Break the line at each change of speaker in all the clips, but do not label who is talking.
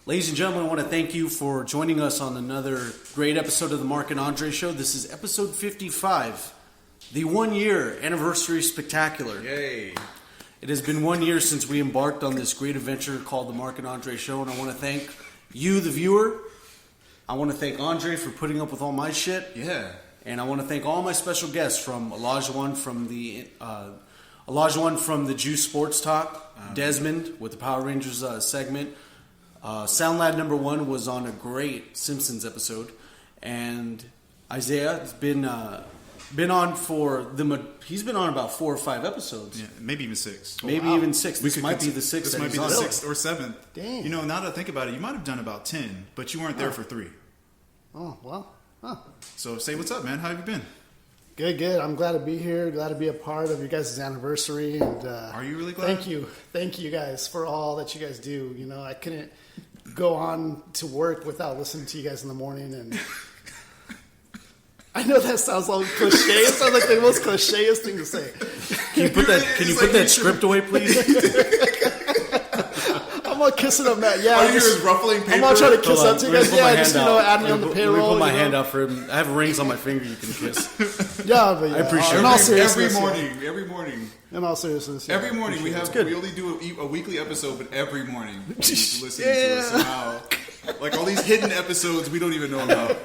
Ladies and gentlemen, I want to thank you for joining us on another great episode of the Mark and Andre Show. This is episode 55, the 1-year anniversary spectacular.
Yay!
It has been 1 year since we embarked on this great adventure called the Mark and Andre Show, and I want to thank you, the viewer. I want to thank Andre for putting up with all my shit.
Yeah.
And I want to thank all my special guests from Olajuwon from the Juice Sports Talk, Desmond with the Power Rangers segment. SoundLad number 1 was on a great Simpsons episode, and Isaiah has been on for he's been on about 4 or 5 episodes.
Yeah, maybe even 6.
Even 6. This might be the 6th.
This might be the 6th or 7th.
Dang.
You know, now that I think about it, you might have done about 10, but you weren't there for 3.
Oh, well. Huh.
So say what's up, man. How have you been?
Good. I'm glad to be here. Glad to be a part of your guys' anniversary. And
are you really glad?
Thank you guys for all that you guys do. You know, I couldn't go on to work without listening to you guys in the morning. And I know that sounds like cliche. It sounds like the most clicheest thing to say.
Can you put that script away, please?
I'm all kissing up, Matt. Yeah,
all you hear is ruffling paper.
I'm all trying to kiss up to you guys. Yeah, just add me on the payroll.
Let me put my hand out for him. I have rings on my finger you can kiss.
Yeah, but
I appreciate it.
In all seriousness,
every morning.
In all seriousness,
every morning we only do a weekly episode, but every morning you listen to us somehow. Like all these hidden episodes we don't even know about.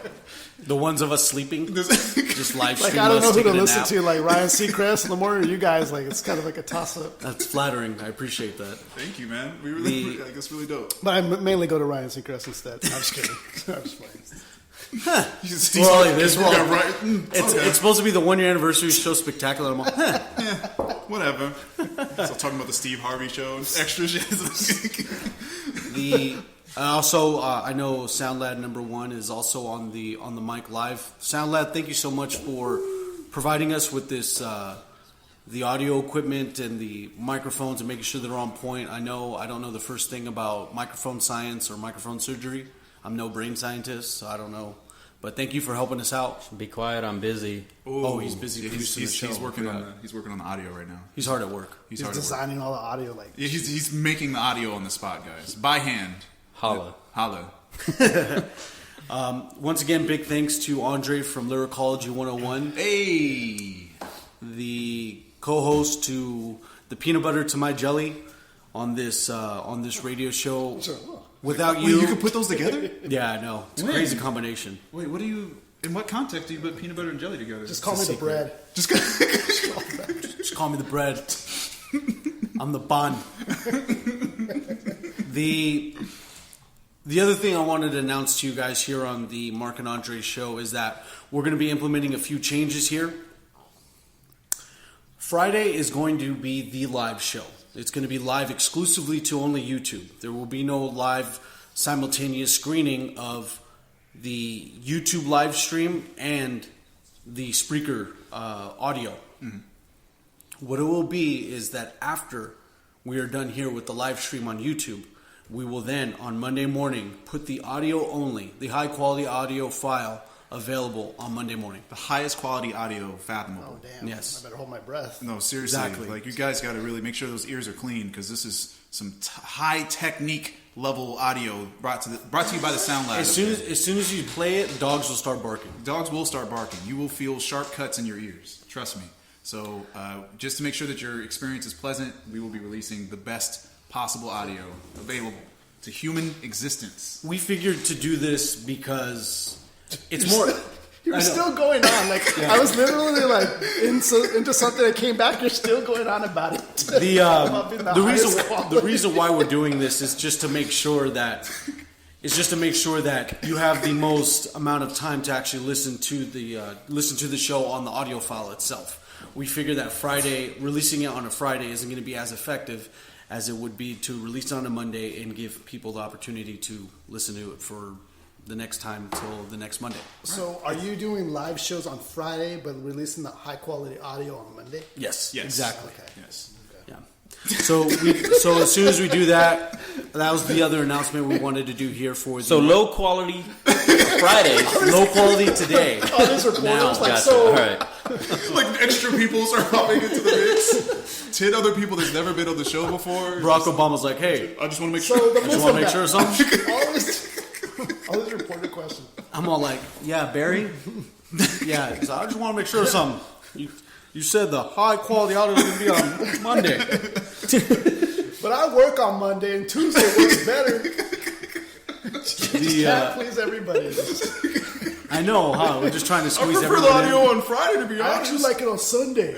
The ones of us sleeping, just live stream.
Like I don't know
us
who to listen
nap.
to, like Ryan Seacrest in the morning, or you guys. Like it's kind of like a toss up.
That's flattering. I appreciate that.
Thank you, man. That's really dope.
But I mainly go to Ryan Seacrest instead. I'm just kidding. I'm just playing.
It's supposed to be the 1-year anniversary show spectacular. I'm like,
whatever. Still talking about the Steve Harvey show, extra shit.
I know SoundLad number 1 is also on the mic live. SoundLad, thank you so much for providing us with this the audio equipment and the microphones and making sure they're on point. I don't know the first thing about microphone science or microphone surgery. I'm no brain scientist, so I don't know. But thank you for helping us out.
Be quiet, I'm busy.
Oh, he's busy producing the show.
He's working on the audio right now.
He's hard at work.
He's designing all the audio.
He's making the audio on the spot, guys, by hand.
Holla.
Once again, big thanks to Andre from Lyricology 101.
Hey!
The co-host to the Peanut Butter to My Jelly on this radio show.
Sure.
Without you...
you could put those together?
Yeah, I know. It's a crazy combination.
Wait, in what context do you put peanut butter and jelly together?
Just call me the bread.
Just
call me the bread. I'm the bun. The other thing I wanted to announce to you guys here on the Mark and Andre show is that we're going to be implementing a few changes here. Friday is going to be the live show. It's going to be live exclusively to only YouTube. There will be no live simultaneous screening of the YouTube live stream and the Spreaker audio. Mm-hmm. What it will be is that after we are done here with the live stream on YouTube, we will then, on Monday morning, put the audio only, the high-quality audio file available on Monday morning.
The highest quality audio fathomable.
Oh, damn.
Yes.
I better hold my breath.
No, seriously.
Exactly.
Like, you guys got to really make sure those ears are clean, because this is some high technique level audio brought to you by the SoundLab.
As soon as you play it, dogs will start barking.
Dogs will start barking. You will feel sharp cuts in your ears. Trust me. So just to make sure that your experience is pleasant, we will be releasing the best possible audio available to human existence.
We figured to do this because it's more...
You're still going on. Like I was literally like into something that came back. You're still going on about it.
The reason why we're doing this is just to make sure that you have the most amount of time to actually listen to the show on the audio file itself. We figure that releasing it on a Friday isn't going to be as effective as it would be to release it on a Monday and give people the opportunity to listen to it for the next time till the next Monday.
So are you doing live shows on Friday but releasing the high quality audio on Monday?
Yes.
Yes.
Exactly.
Okay.
Yes.
Okay.
Yeah. So as soon as we do that, that was the other announcement we wanted to do here for the...
So low quality Fridays.
Low quality today.
Oh, there's reporters
Now,
like
Gotcha.
so.
All right.
Like extra people start popping into the mix. 10 other people that's never been on the show before.
Barack Obama's like, hey,
I just want to make
So
sure.
the
I just want to make sure of something.
all this reporter question.
I'm all like, yeah, Barry? Yeah, so I just want to make sure of something. You said the high quality audio is going to be on Monday.
But I work on Monday and Tuesday works better. Can't please everybody.
I know, huh? We're just trying to
I
squeeze
prefer the
everyone
audio
in.
on Friday, to be
I
honest.
actually like it on Sunday.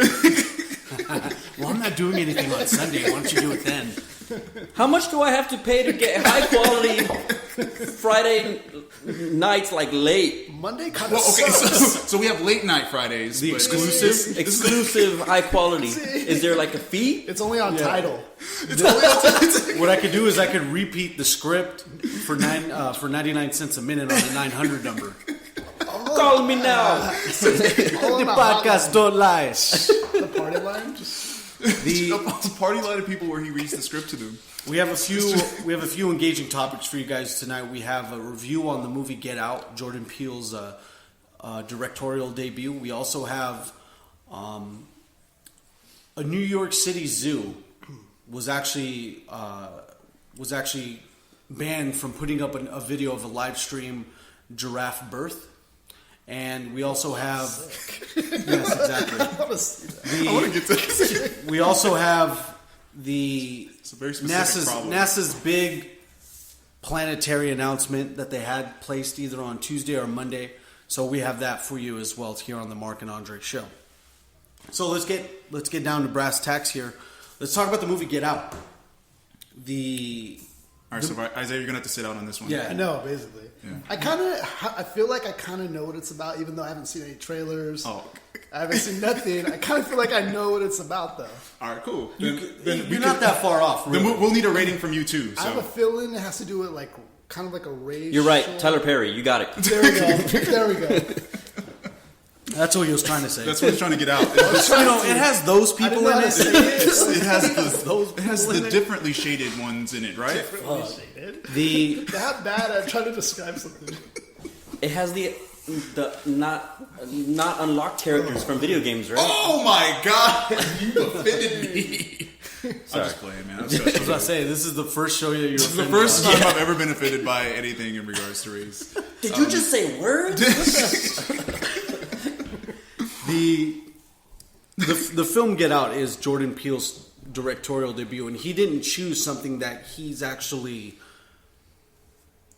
Well, I'm not doing anything on Sunday. Why don't you do it then?
How much do I have to pay to get high quality Friday nights, like late?
Monday kind of
Well, okay,
sucks.
so we have late night Fridays.
The
but-
exclusive?
Exclusive high quality. Is there like a fee?
It's only on title.
What I could do is I could repeat the script for 99 cents a minute on the 900 number.
Call me now.
The podcast don't lie.
The party line. Just
It's a party line of people where he reads the script to them.
We have a few engaging topics for you guys tonight. We have a review on the movie Get Out, Jordan Peele's directorial debut. We also have a New York City zoo was actually banned from putting up a video of a live stream giraffe birth. And we also have yes, exactly.
I want to get to this.
We also have the
It's a very specific problem.
NASA's big planetary announcement that they had placed either on Tuesday or Monday. So we have that for you as well here on the Mark and Andre show. So let's get down to brass tacks here. Let's talk about the movie Get Out.
All right, so Isaiah, you're gonna have to sit out on this one.
Yeah.
I know, basically.
Yeah.
I feel like I kind of know what it's about, even though I haven't seen any trailers.
Oh.
I haven't seen nothing. I kind of feel like I know what it's about, though.
All right, cool.
You're not that far off. Really.
Then we'll need a rating from you too.
I have a
So
feeling it has to do with like kind of like a race.
You're right, Tyler Perry. You got it.
There we go. There we go.
That's what he was trying to say.
that's what he's trying to get out.
It has those
I didn't
people
know
in
how to
it.
say it.
It has
Those
the
in it.
differently shaded ones in it, right?
The
That bad. I'm trying to describe something.
It has the not unlocked characters from video games, right?
Oh my god, you offended me. I'm
Sorry.
just playing, man.
I was about to say, this is the first show that you're
This is the
offended
first
by.
time I've ever been offended by anything in regards to race.
Did you just say words?
The film Get Out is Jordan Peele's directorial debut, and he didn't choose something that he's actually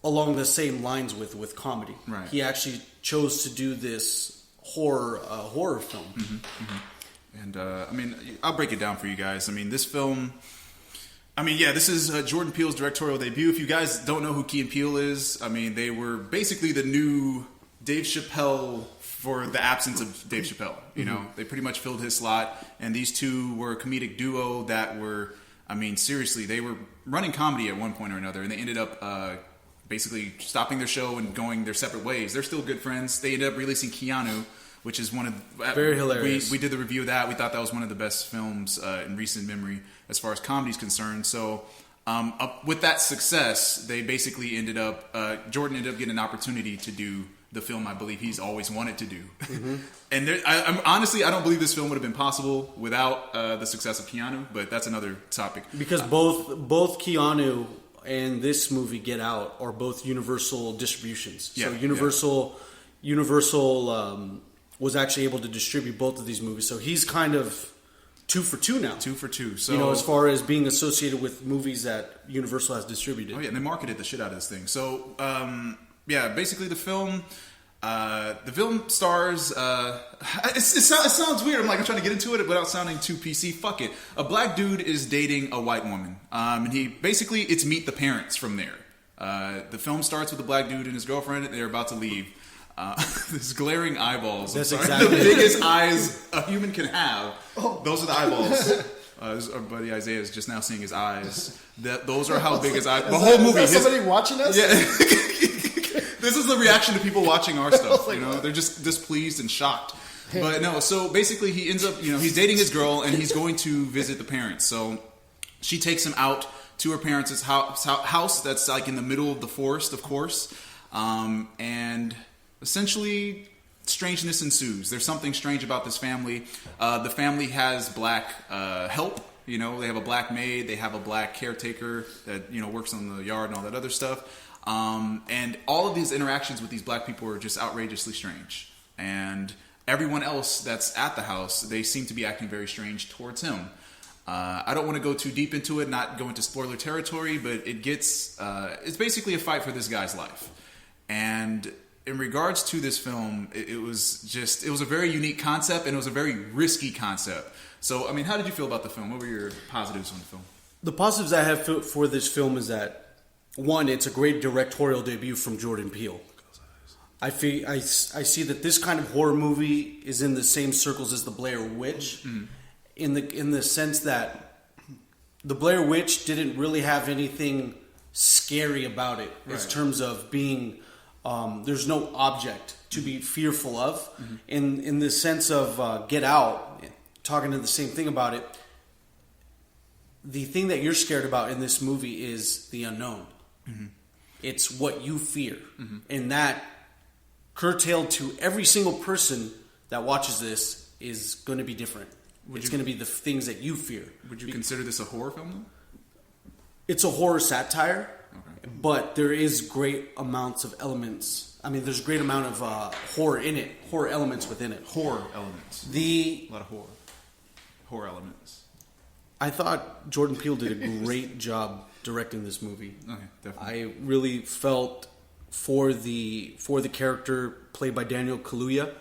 along the same lines with comedy.
Right.
He actually chose to do this horror film.
And I mean, I'll break it down for you guys. I mean, this film. I mean, yeah, this is Jordan Peele's directorial debut. If you guys don't know who Key and Peele is, I mean, they were basically the new Dave Chappelle for the absence of Dave Chappelle. You know, they pretty much filled his slot. And these two were a comedic duo that were, I mean, seriously, they were running comedy at one point or another, and they ended up basically stopping their show and going their separate ways. They're still good friends. They ended up releasing Keanu, which is one of
Very hilarious.
We did the review of that. We thought that was one of the best films in recent memory as far as comedy is concerned. So with that success, they basically ended up Jordan ended up getting an opportunity to do the film I believe he's always wanted to do. And I'm honestly, I don't believe this film would have been possible without the success of Keanu, but that's another topic.
Because both Keanu and this movie Get Out are both Universal distributions. So Universal was actually able to distribute both of these movies. So he's kind of 2 for 2 now.
2 for 2. So,
You know, as far as being associated with movies that Universal has distributed.
Oh yeah, and they marketed the shit out of this thing. So yeah, basically the film stars. It sounds weird. I'm trying to get into it without sounding too PC. Fuck it. A black dude is dating a white woman, and it's meet the parents from there. The film starts with a black dude and his girlfriend. They're about to leave. These glaring eyeballs.
That's
the
exactly
biggest eyes a human can have. Those are the eyeballs. Our buddy Isaiah is just now seeing his eyes. Those are how big his eyes. The whole movie.
Is that somebody watching us?
Yeah. This is the reaction to people watching our stuff. You know, they're just displeased and shocked. But no, so basically he ends up, he's dating his girl and he's going to visit the parents. So She takes him out to her parents' house that's like in the middle of the forest, of course. And essentially, strangeness ensues. There's something strange about this family. The family has black help. You know, they have a black maid. They have a black caretaker that, you know, works on the yard and all that other stuff. And all of these interactions with these black people are just outrageously strange. And everyone else that's at the house, they seem to be acting very strange towards him. I don't want to go too deep into it, not go into spoiler territory, but it's basically a fight for this guy's life. And in regards to this film, it was a very unique concept, and it was a very risky concept. So, I mean, how did you feel about the film? What were your positives on the film?
The positives I have for this film is that, one, it's a great directorial debut from Jordan Peele. I see that this kind of horror movie is in the same circles as the Blair Witch, in the sense that the Blair Witch didn't really have anything scary about it in terms of being. There's no object to be fearful of. In the sense of Get Out, talking to the same thing about it. The thing that you're scared about in this movie is the unknown. It's what you fear, and that curtailed to every single person that watches this is going to be different. It's going to be the things that you fear.
Would you consider this a horror film, though?
It's a horror satire, but there is great amounts of elements. I mean, there's a great amount of horror in it, horror elements within it.
Horror elements.
A
lot of horror. Horror elements.
I thought Jordan Peele did a great job directing this movie.
Okay, definitely.
I really felt for the character played by Daniel Kaluuya.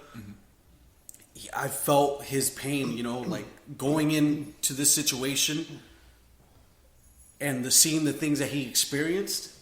I felt his pain, you know, like going into this situation and seeing the things that he experienced.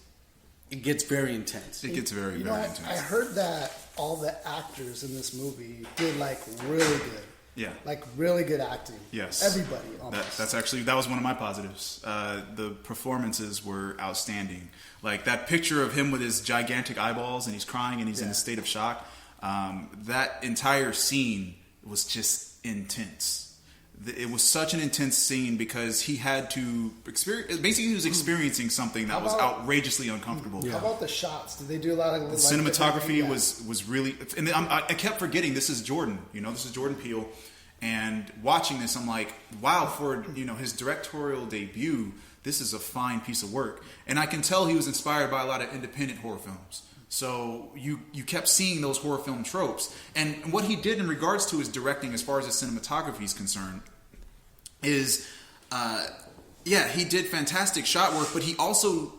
It gets very intense.
It gets very intense.
I heard that all the actors in this movie did like really good.
Yeah.
Like really good acting.
Yes.
Everybody almost.
That was one of my positives. The performances were outstanding. Like that picture of him with his gigantic eyeballs and he's crying and he's in a state of shock. That entire scene was just intense. It was such an intense scene because he had to experience. Basically, he was experiencing something that was outrageously uncomfortable.
How about the shots? Did they do a lot of
the cinematography? Was really. And I kept forgetting this is Jordan. You know, this is Jordan Peele. And watching this, I'm like, wow! For his directorial debut, this is a fine piece of work. And I can tell he was inspired by a lot of independent horror films. So you kept seeing those horror film tropes. And what he did in regards to his directing, as far as his cinematography is concerned, is, he did fantastic shot work, but he also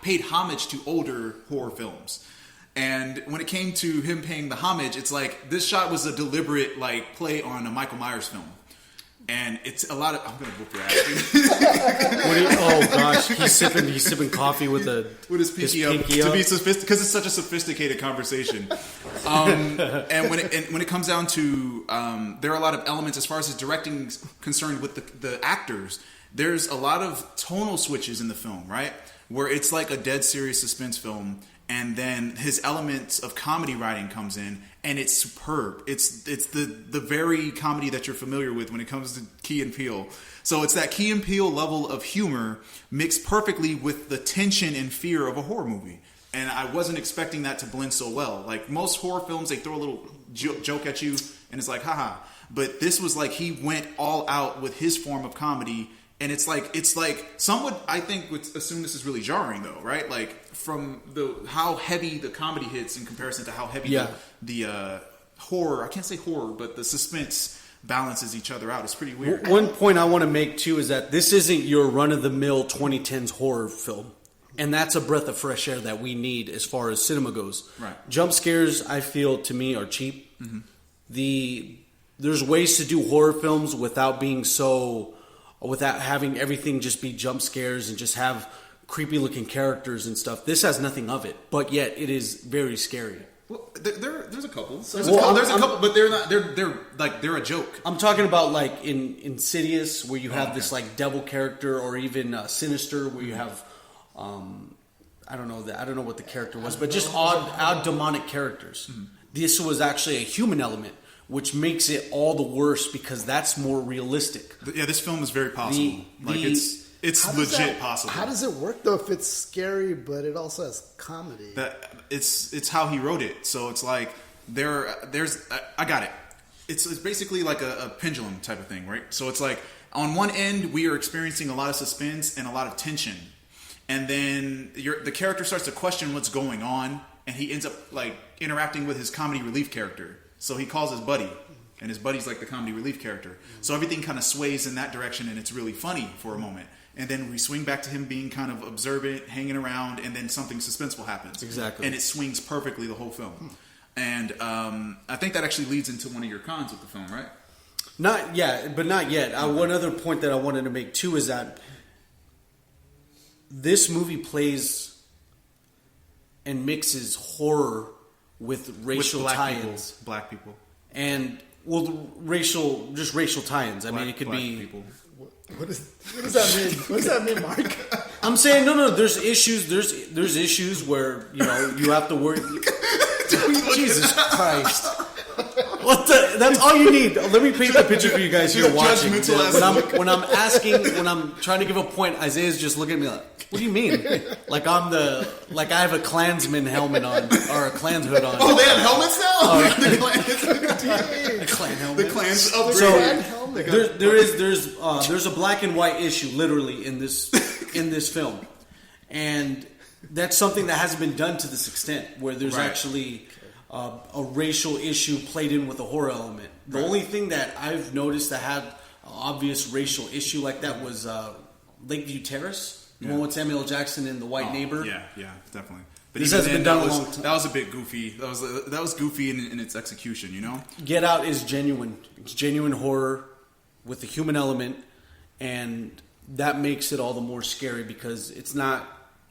paid homage to older horror films. And when it came to him paying the homage, it's like this shot was a deliberate play on a Michael Myers film. And it's a lot of. I'm gonna whoop your ass.
Oh gosh, he's sipping coffee with
his pinky up to be sophisticated because it's such a sophisticated conversation. And when it comes down to, there are a lot of elements as far as his directing is concerned with the actors. There's a lot of tonal switches in the film, right? Where it's like a dead serious suspense film. And then his elements of comedy writing comes in, and it's superb. It's the very comedy that you're familiar with when it comes to Key and Peele. So it's that Key and Peele level of humor mixed perfectly with the tension and fear of a horror movie. And I wasn't expecting that to blend so well. Like most horror films, they throw a little joke at you, and it's like, haha. But this was like he went all out with his form of comedy. And it's like some would, I think, would assume this is really jarring, though, right? Like from how heavy the comedy hits in comparison to how heavy the horror, I can't say horror, but the suspense balances each other out. It's pretty weird.
One point I want to make, too, is that this isn't your run-of-the-mill 2010s horror film. And that's a breath of fresh air that we need as far as cinema goes.
Right.
Jump scares, I feel, to me, are cheap. There's ways to do horror films without having everything just be jump scares and just have creepy looking characters and stuff. This has nothing of it, but yet it is very scary.
Well, there's a couple. There's a couple, but they're not. They're a joke.
I'm talking about like in Insidious, where you have this like devil character, or even Sinister, where you have I don't know what the character was, but just odd demonic characters. This was actually a human element, which makes it all the worse because that's more realistic.
Yeah, this film is very possible. It's
How does
legit
that-
possible.
How does it work though if it's scary but it also has comedy?
It's how he wrote it. So it's like I got it. It's basically like a pendulum type of thing, right? So it's like on one end we are experiencing a lot of suspense and a lot of tension, and then the character starts to question what's going on, and he ends up like interacting with his comedy relief character. So he calls his buddy, and his buddy's like the comedy relief character. So everything kind of sways in that direction, and it's really funny for a moment. And then we swing back to him being kind of observant, hanging around, and then something suspenseful happens.
Exactly.
And it swings perfectly the whole film. And I think that actually leads into one of your cons with the film, right?
Not yet. One other point that I wanted to make too is that this movie plays and mixes horror with racial tie-ins.
Black people.
And racial tie-ins. I mean, it could
Black
be
people.
What does that mean? What does that mean, Mark?
I'm saying no. There's issues. There's issues where you have to worry. Jesus Christ! That's all you need. Let me paint the picture for you guys who are watching. When I'm trying to give a point, Isaiah's just looking at me like, "What do you mean?" Like I have a Klansman helmet on or a Klan hood on.
Oh, they have helmets now.
A Klan helmet.
The Klan's upgraded.
So there's a black and white issue literally in this film, and that's something that hasn't been done to this extent where there's actually a racial issue played in with a horror element. The only thing that I've noticed that had an obvious racial issue like that was Lakeview Terrace, the one with Samuel L. Jackson and the white neighbor.
Yeah, definitely. But
This
even
hasn't been done a long time.
That was a bit goofy. That was goofy in its execution, you know?
Get Out is genuine. It's genuine horror with a human element, and that makes it all the more scary because it's not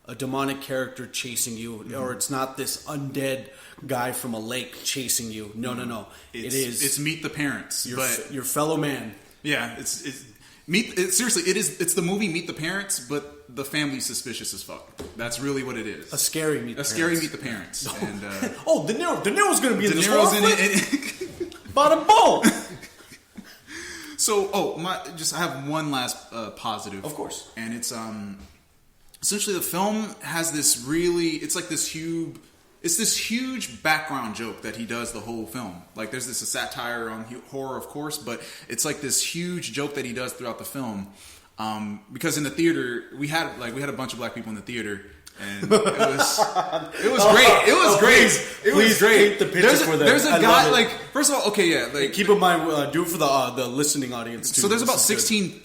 a demonic character chasing you, or it's not this undead guy from a lake chasing you. No.
It's Meet the Parents,
your fellow man.
Yeah, seriously, it's the movie Meet the Parents, but the family's suspicious as fuck. That's really what it is.
A scary Meet
Meet the Parents. And
De Niro's going to be in this.
De Niro's in it.
Bada boom.
So, I have one last positive,
Of course,
and it's essentially the film has this this huge background joke that he does the whole film. Like there's a satire on horror, of course, but it's like this huge joke that he does throughout the film. Because in the theater we had a bunch of black people in the theater. And it was great. It was great. It was great.
Paint the picture for them.
There's a guy like, first of all, okay, yeah, like
keep in mind, do it for the listening audience too.
So there's about 16,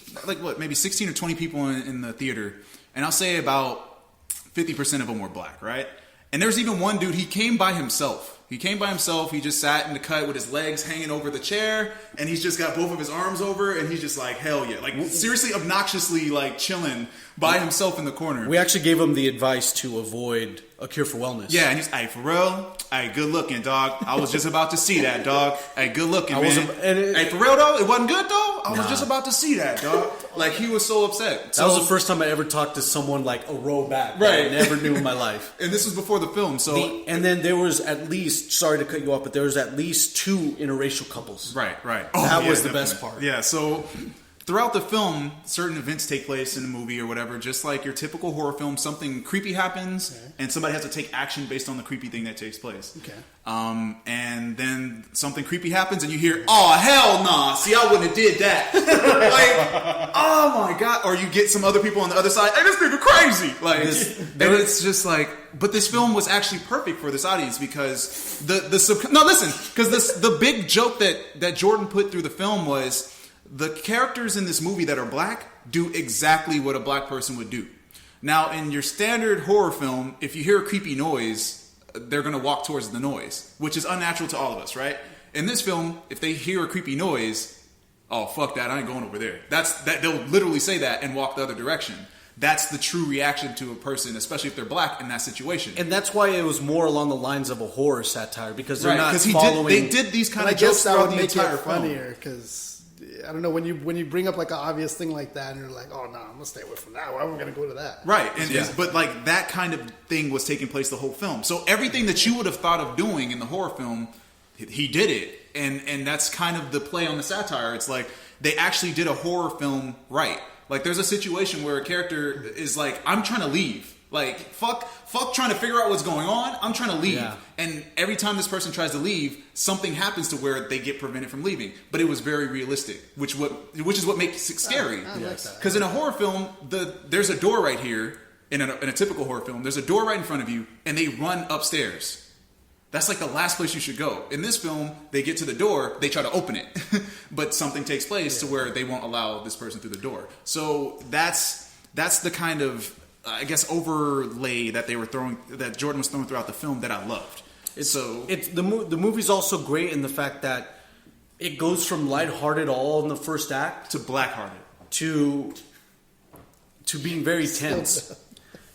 maybe 16 or 20 people in the theater, and I'll say about 50% of them were black, right? And there's even one dude. He came by himself. He just sat in the cut with his legs hanging over the chair, and he's just got both of his arms over, and he's just like, hell yeah. Like, seriously, obnoxiously, like, chilling by himself in the corner.
We actually gave him the advice to avoid A Cure for Wellness.
Yeah, and he's, hey, for real? Hey, good looking, dog. I was just about to see that, dog. Hey, good looking, man. Hey, for real, though? It wasn't good, though? I was just about to see that, dog. Like, he was so upset.
That was the first time I ever talked to someone like a row back. Right. I never knew in my life.
And this was before the film, so...
And then there was at least, sorry to cut you off, but there was at least 2 interracial couples.
Right.
That was the best part.
Yeah, so... Throughout the film, certain events take place in the movie or whatever, just like your typical horror film. Something creepy happens, and somebody has to take action based on the creepy thing that takes place.
Okay.
And then something creepy happens, and you hear, "Oh hell nah! See, I wouldn't have did that." Like, oh my god! Or you get some other people on the other side. Hey, this nigga crazy! Like, and it's just like. But this film was actually perfect for this audience because the big joke that Jordan put through the film was. The characters in this movie that are black do exactly what a black person would do. Now, in your standard horror film, if you hear a creepy noise, they're going to walk towards the noise, which is unnatural to all of us, right? In this film, if they hear a creepy noise, oh, fuck that, I ain't going over there. They'll literally say that and walk the other direction. That's the true reaction to a person, especially if they're black in that situation.
And that's why it was more along the lines of a horror satire, because they're not following...
They did these kind of jokes throughout the entire film.
Funnier, because... I don't know, when you bring up like an obvious thing like that and you're like, oh no, I'm gonna stay away from that. Why am I gonna go to that?
Right, but like that kind of thing was taking place the whole film. So everything that you would have thought of doing in the horror film, he did it, and that's kind of the play on the satire. It's like they actually did a horror film right. Like, there's a situation where a character is like, I'm trying to leave. Like, fuck trying to figure out what's going on. I'm trying to leave.
Yeah.
And every time this person tries to leave, something happens to where they get prevented from leaving. But it was very realistic, which is what makes it scary.
I like that.
Because in a horror film, there's a door right here. In a typical horror film, there's a door right in front of you, and they run upstairs. That's like the last place you should go. In this film, they get to the door, they try to open it, but something takes place to where they won't allow this person through the door. So that's the kind of, I guess, overlay that that Jordan was throwing throughout the film that I loved.
The movie's also great in the fact that it goes from lighthearted all in the first act
to black-hearted
to being very tense.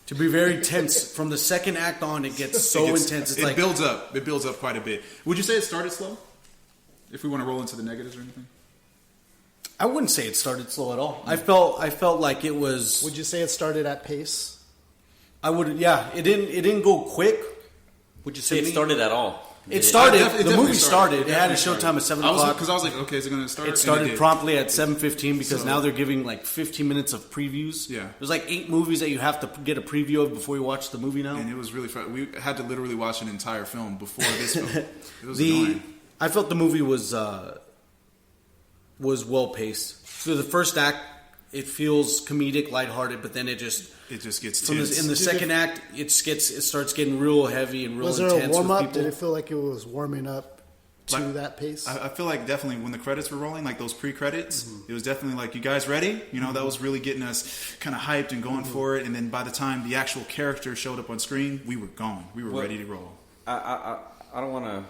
To be very tense. From the second act on, it gets so intense.
It builds up. It builds up quite a bit. Would you say it started slow? If we want to roll into the negatives or anything?
I wouldn't say it started slow at all. I felt like it was.
Would you say it started at pace?
I would. Yeah, it didn't go quick. Would you say
It started at all.
It started.
It
The
definitely
movie started. It had a
definitely
showtime at 7 o'clock.
Because I was like, okay, is it going to start?
It
And
started
did.
promptly at 7:15 because
So-
now they're giving like 15 minutes of previews.
Yeah.
There's like 8 movies that you have to get a preview of before you watch the movie now.
And it was really fun. We had to literally watch an entire film before this film. It was annoying.
I felt the movie was well paced. So the first act, it feels comedic, lighthearted, but then it just
gets
in
tense.
the second act it starts getting real heavy and real
Was there
intense.
a warm
with
up?
people.
Did it feel like it was warming up to
Like,
that pace?
I feel like definitely when the credits were rolling, like those pre-credits, it was definitely like, you guys ready? You know, that was really getting us kind of hyped and going for it. And then by the time the actual character showed up on screen, we were gone. We were ready to roll.
I don't want to,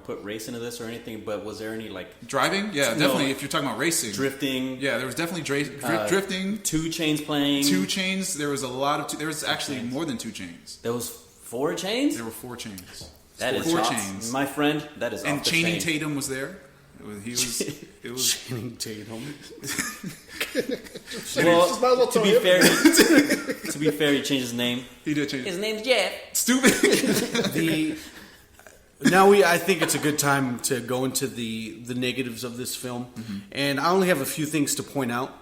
put race into this or anything, but was there any like
Driving? Yeah, definitely. If you're talking about racing.
drifting?
Yeah, there was definitely drifting.
2 Chains playing.
2 Chains. There was a lot of... there was actually more than 2 Chains.
There was 4 Chains?
There were 4 chains.
That is
4
off-
chains.
My friend, that is
And
off the
Channing
chain.
Tatum was there. It was
Channing Tatum.
Well,
Just might as well
to
throw
be
him.
fair, to be fair, he changed his name.
he did change.
His name's Jeff.
Stupid.
I think it's a good time to go into the negatives of this film, and I only have a few things to point out.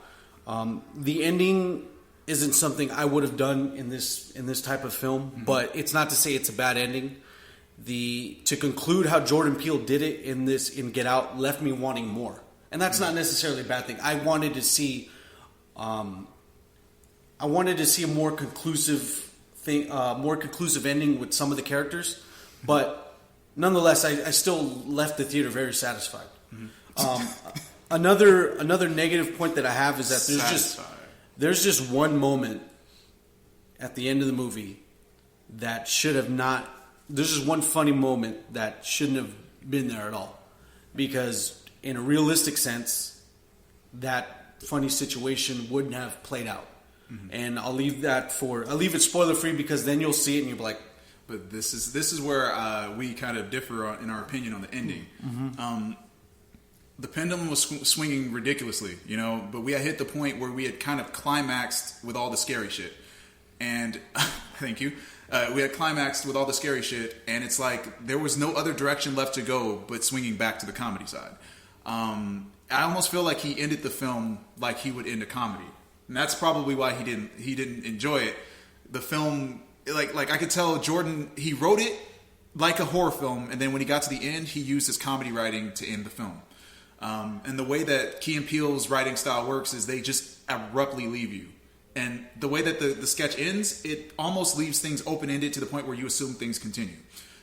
The ending isn't something I would have done in this type of film, but it's not to say it's a bad ending. To conclude how Jordan Peele did it in Get Out left me wanting more, and that's not necessarily a bad thing. I wanted to see a more conclusive ending with some of the characters, but nonetheless, I still left the theater very satisfied. Another negative point that I have is that there's just one moment at the end of the movie that should have not. There's just one funny moment that shouldn't have been there at all, because in a realistic sense, that funny situation wouldn't have played out. And I'll leave it spoiler free, because then you'll see it and you'll be like.
But this is where we kind of differ in our opinion on the ending. The pendulum was swinging ridiculously, but we had hit the point where we had kind of climaxed with all the scary shit. And thank you. We had climaxed with all the scary shit, and it's like there was no other direction left to go but swinging back to the comedy side. I almost feel like he ended the film like he would end a comedy, and that's probably why he didn't enjoy it. The film, like I could tell Jordan, he wrote it like a horror film, and then when he got to the end, he used his comedy writing to end the film. And the way that Key and Peele's writing style works is they just abruptly leave you. And the way that the sketch ends, it almost leaves things open-ended to the point where you assume things continue.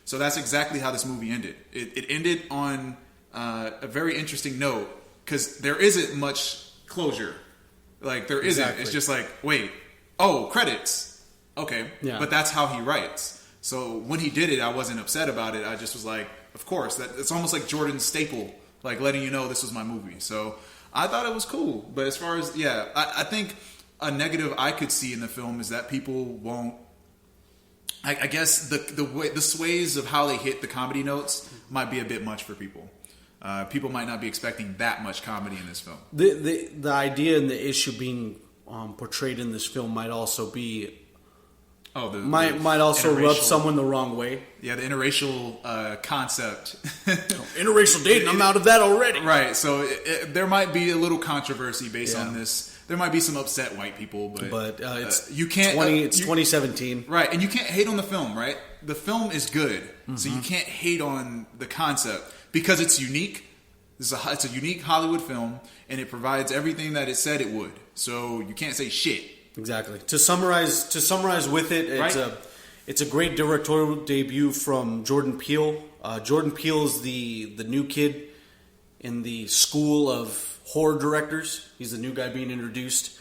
So that's exactly how this movie ended. It ended on a very interesting note, because there isn't much closure. Like, there isn't.
Exactly.
It's just like, wait, credits. Okay,
Yeah.
But that's how he writes. So when he did it, I wasn't upset about it. I just was like, of course. It's almost like Jordan's staple, like letting you know this was my movie. So I thought it was cool. But as far as, I think a negative I could see in the film is that people won't. I guess the sways of how they hit the comedy notes might be a bit much for people. People might not be expecting that much comedy in this film.
The idea and the issue being portrayed in this film might also be might also rub someone the wrong way.
Yeah, the interracial concept.
Interracial dating, I'm out of that already.
Right, so there might be a little controversy based on this there might be some upset white people, but
it's
you can't.
2017,
right? And you can't hate on the film, right? The film is good, so you can't hate on the concept because it's unique. It's a unique Hollywood film, and it provides everything that it said it would. So you can't say shit.
Exactly. To summarize with it, it's a great directorial debut from Jordan Peele. Jordan Peele is the new kid in the school of horror directors. He's the new guy being introduced.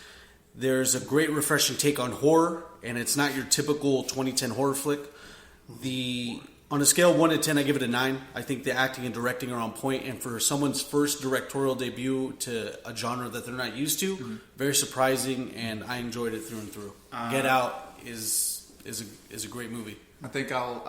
There's a great refreshing take on horror, and it's not your typical 2010 horror flick. On a scale of 1 to 10, I give it a 9. I think the acting and directing are on point, and for someone's first directorial debut to a genre that they're not used to, very surprising, and I enjoyed it through and through. Get Out is a great movie.
I think I'm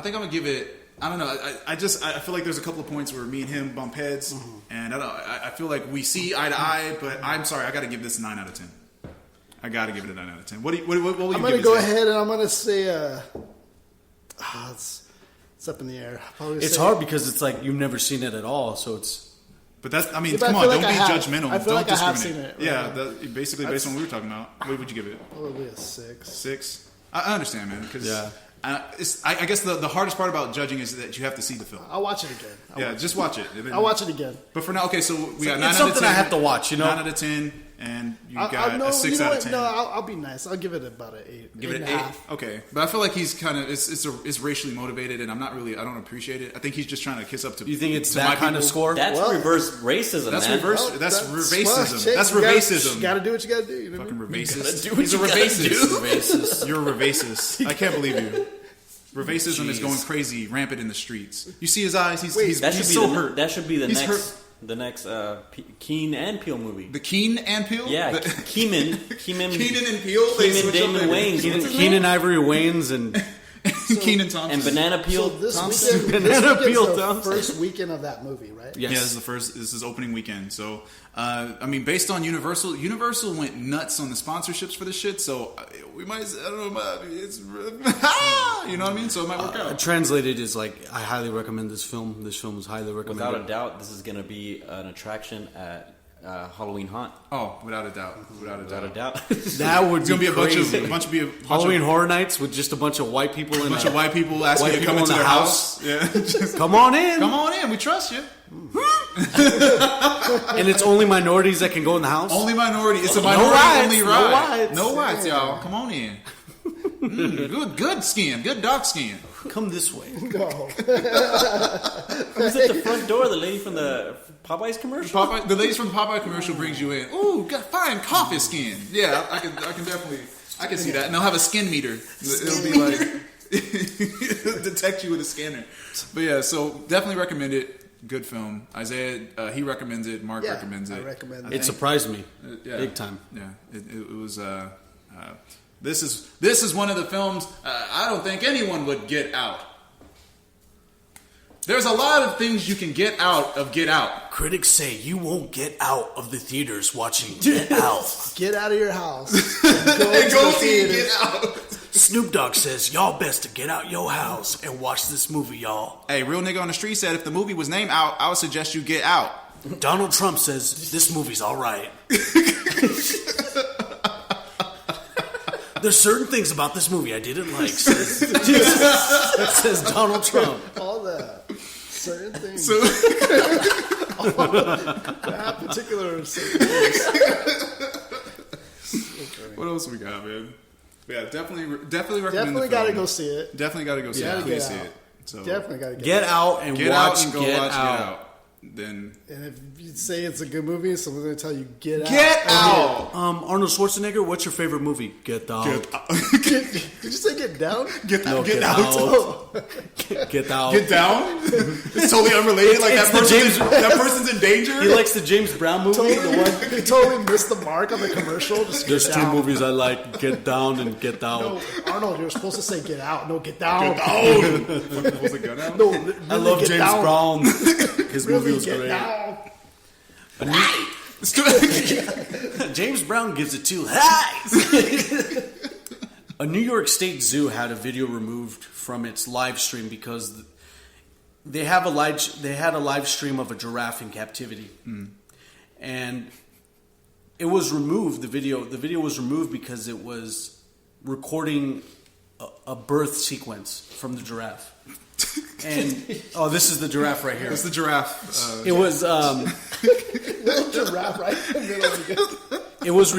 gonna give it. I don't know. I feel like there's a couple of points where me and him bump heads, and I feel like we see eye to eye. But I'm sorry, I got to give this a 9 out of 10. I got to give it a 9 out of 10. What will you give it?
I'm gonna go ahead and I'm gonna say. It's up in the air.
It's hard because it's like you've never seen it at all, so it's.
But that's. I mean,
Yeah,
come
I
on,
feel
don't
like
be
I have.
judgmental.
I feel
Don't
like I have
discriminate.
seen it, right?
Yeah, basically based on what we were talking about. What would you give it?
Probably a 6.
6. I understand, man. Because
Yeah.
I guess the hardest part about judging is that you have to see the film.
I'll watch it again.
Just watch it.
I'll watch it again.
But for now, okay, so we got 9
It's
out of
something
10.
I have to watch, 9
out of 10, and you got a 6 out of 10.
No, I'll be nice. I'll give it about an 8.
Give it an 8.
8.5.
Okay, but I feel like he's kind of it's racially motivated, and I don't appreciate it. I think he's just trying to kiss up to.
You think it's
to
that
my
kind of
people.
score?
That's reverse racism,
That's
man.
reverse. That's
Well,
racism.
shit,
That's
you
racism.
Gotta do what you gotta do. You know what I
Fucking
mean?
racist.
do what
He's a
you gotta
racist. You're a racist. I can't believe you. Racism is going crazy, rampant in the streets. You see his eyes. He's
That should
he's
be
so
the,
hurt.
That should be the
He's
next
hurt.
the next Keen and Peele movie.
The Keen and Peele.
Yeah,
Keenan and Peele. They
Keenan
switch
Damon
up their-
Wayans.
Keenan Ivory Wayans and
Keenan Thompson
and Banana Peel.
So this
Thompson.
weekend,
Banana
this
peel
weekend's the
Thompson.
first weekend of that movie, right?
yes.
Yeah, this is opening weekend. So, I mean, based on Universal went nuts on the sponsorships for this shit. So we might, I don't know, it's, you know what I mean? So it might work out.
Translated is like, I highly recommend this film. This film is highly recommended.
Without a doubt, this is going to be an attraction at Halloween Haunt.
Oh, without a doubt, without a
Without a
doubt.
doubt.
That would
It's gonna be a bunch
crazy.
of
Halloween Horror Nights with just a bunch of white people in
bunch of white people asking
white
you to come
people
into
in
their
the
house. Yeah,
Come on in.
come on in. We trust you.
And it's only minorities that can go in the house.
Only minority. It's a
No
minority
whites,
only
no
ride.
whites.
No whites, y'all. Come on in. Good skin. Good dark skin.
Come this way.
No.
Who's at the front door? The lady from the Popeyes commercial?
Popeye, the ladies from the Popeye commercial brings you in. Ooh, got fine coffee skin. Yeah, I can definitely, I can see that. And they'll have a skin meter. It'll be like it'll detect you with a scanner. But yeah, so definitely recommend it. Good film. Isaiah, he recommends it. Mark
Yeah,
recommends it.
I recommend it.
It surprised me.
Yeah.
Big time.
Yeah, it was. This is one of the films I don't think anyone would get out. There's a lot of things you can get out of Get Out.
Critics say you won't get out of the theaters watching Get Out.
Get out of your house. And go
And
to
go
the
see
theater.
Get Out.
Snoop Dogg says y'all best to get out your house and watch this movie, y'all.
Hey, real nigga on the street said if the movie was named Out, I would suggest you get out.
Donald Trump says this movie's all right. There's certain things about this movie I didn't like. That says Donald Trump.
All that. Certain things.
So
that particular certain things.
what else we got, man? Yeah, definitely recommend
Definitely
the
got to
film.
go see it.
Definitely got to go see
Gotta
it. Please
get
see
out.
it. So
Definitely got to
Get out and
get
watch
out and go
Get
watch
Out.
Get Out. Then
And if you say it's a good movie, someone's going to tell you, get out.
Get Out.
Arnold Schwarzenegger, what's your favorite movie? Get Out.
Did you say get down?
Get
No,
out. Get
Get
out.
Out. Get Out.
Get down. It's totally unrelated. Like
It's
that
the
person's,
James-
that person's in danger.
He likes the James Brown movie. The one.
You totally missed the mark on the commercial. Just
There's
get
two
down.
movies I like: Get Down and Get Out.
No, Arnold, you're supposed to say get out. No, get down.
Was it Get Out?
No, really
I love
get
James
down.
Brown. His movie
Really
was
get
great.
down.
James Brown gives it 2 highs. A New York State zoo had a video removed from its live stream because they had a live stream of a giraffe in captivity, and it was removed. The video was removed because it was recording a birth sequence from the giraffe. And this is the giraffe right here.
It's the giraffe.
It was
Little giraffe right in the middle of the
it was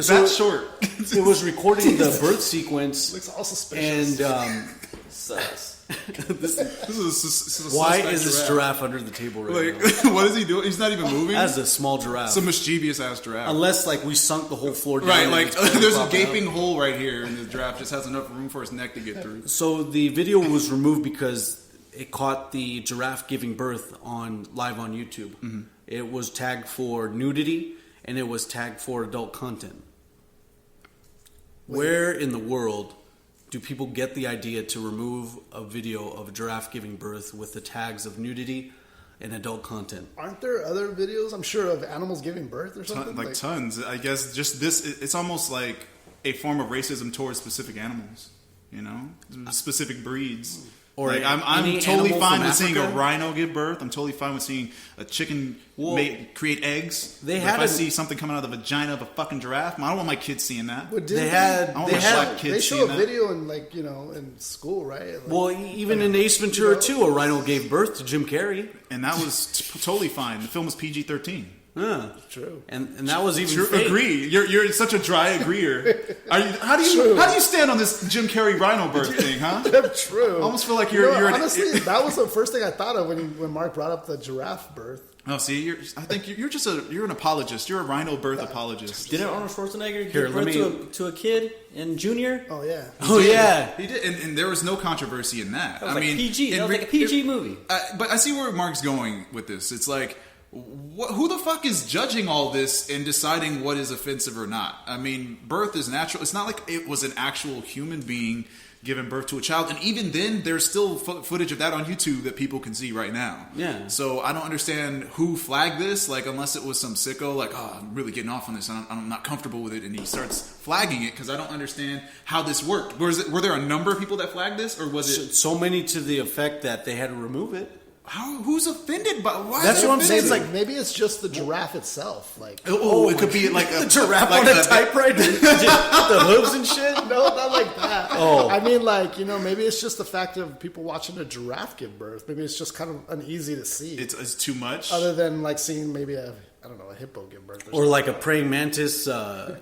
That's short.
It was recording the birth sequence.
Looks all suspicious.
And
Sus.
This is a
why
suspect
is this giraffe under the table right
Like,
now?
what is he doing? He's not even moving.
As a small giraffe.
It's a mischievous ass giraffe.
Unless like we sunk the whole floor down.
Right,
and
like
it's barely
there's a
popping
gaping
up.
hole right here, and the giraffe just has enough room for his neck to get through.
So the video was removed because it caught the giraffe giving birth live on YouTube.
Mm-hmm.
It was tagged for nudity and it was tagged for adult content. Where in the world do people get the idea to remove a video of a giraffe giving birth with the tags of nudity and adult content?
Aren't there other videos, I'm sure, of animals giving birth or something?
Like tons. I guess just this, it's almost like a form of racism towards specific animals, you know? Specific breeds.
Or
like, I'm
any
totally
animal
fine
from
with seeing a
Africa?
rhino give birth. I'm totally fine with seeing a chicken create eggs.
They
But
had
if I
a-
see something coming out of the vagina of a fucking giraffe, I don't want my kids seeing that.
But
They had-
I don't
they
want
had-
black kids
they show
seeing
a
that.
video in in school, right? Like,
Well, even in Ace Ventura 2, a rhino gave birth to Jim Carrey.
And that was totally fine. The film was PG-13.
Yeah.
true.
And that was even
True,
fake.
agree. You're such a dry agreeer. How do you stand on this Jim Carrey rhino birth thing, huh?
True.
I almost feel like you're
honestly, that was the first thing I thought of when Mark brought up the giraffe birth.
Oh, see, I think you're an apologist. You're a rhino birth apologist.
Didn't Arnold Schwarzenegger
Here,
give
let
birth to a kid in Junior?
Oh yeah.
Oh, yeah.
He did, and there was no controversy in that.
That was PG. That was like a PG movie.
But I see where Mark's going with this. It's like, who the fuck is judging all this and deciding what is offensive or not? I mean, birth is natural. It's not like it was an actual human being giving birth to a child. And even then, there's still footage of that on YouTube that people can see right now.
Yeah.
So I don't understand who flagged this, like, unless it was some sicko, like, I'm really getting off on this, and I'm not comfortable with it, and he starts flagging it, because I don't understand how this worked. Were there a number of people that flagged this, or was it...
So many to the effect that they had to remove it.
Who's offended by... Why
That's
is it
what I'm saying.
offended?
It's like,
Maybe it's just the giraffe itself. Like,
it could be like
the giraffe
like
on a typewriter, just the hooves and shit.
no, not like that.
Oh.
I mean, maybe it's just the fact of people watching a giraffe give birth. Maybe it's just kind of uneasy to see.
It's too much.
Other than like seeing maybe a hippo give birth.
Or like a praying mantis, or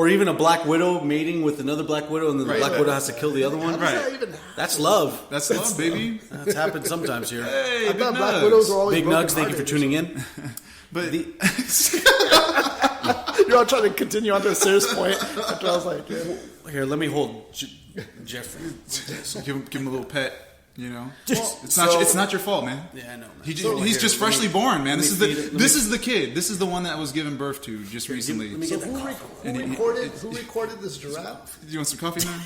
even a black widow mating with another black widow, and then the
Right.
black widow has to kill the other
How
one.
does that even happen?
That's love.
That's love, baby.
That's happened sometimes here.
Hey,
I
big
thought black
nugs.
widows were always
Big Nugs, thank you for
brokenhearted.
tuning in.
But
You're all trying to continue on to a serious point after I was like, yeah.
Here, let me hold Jeffrey.
give him a little pet. You know, it's not your fault, man.
Yeah, I know, man.
He's
Here,
just freshly born, man. This
let
is the kid. This is the one that was given birth to just recently.
let me
So
get that coffee.
who recorded this giraffe?
Do you want some coffee, man?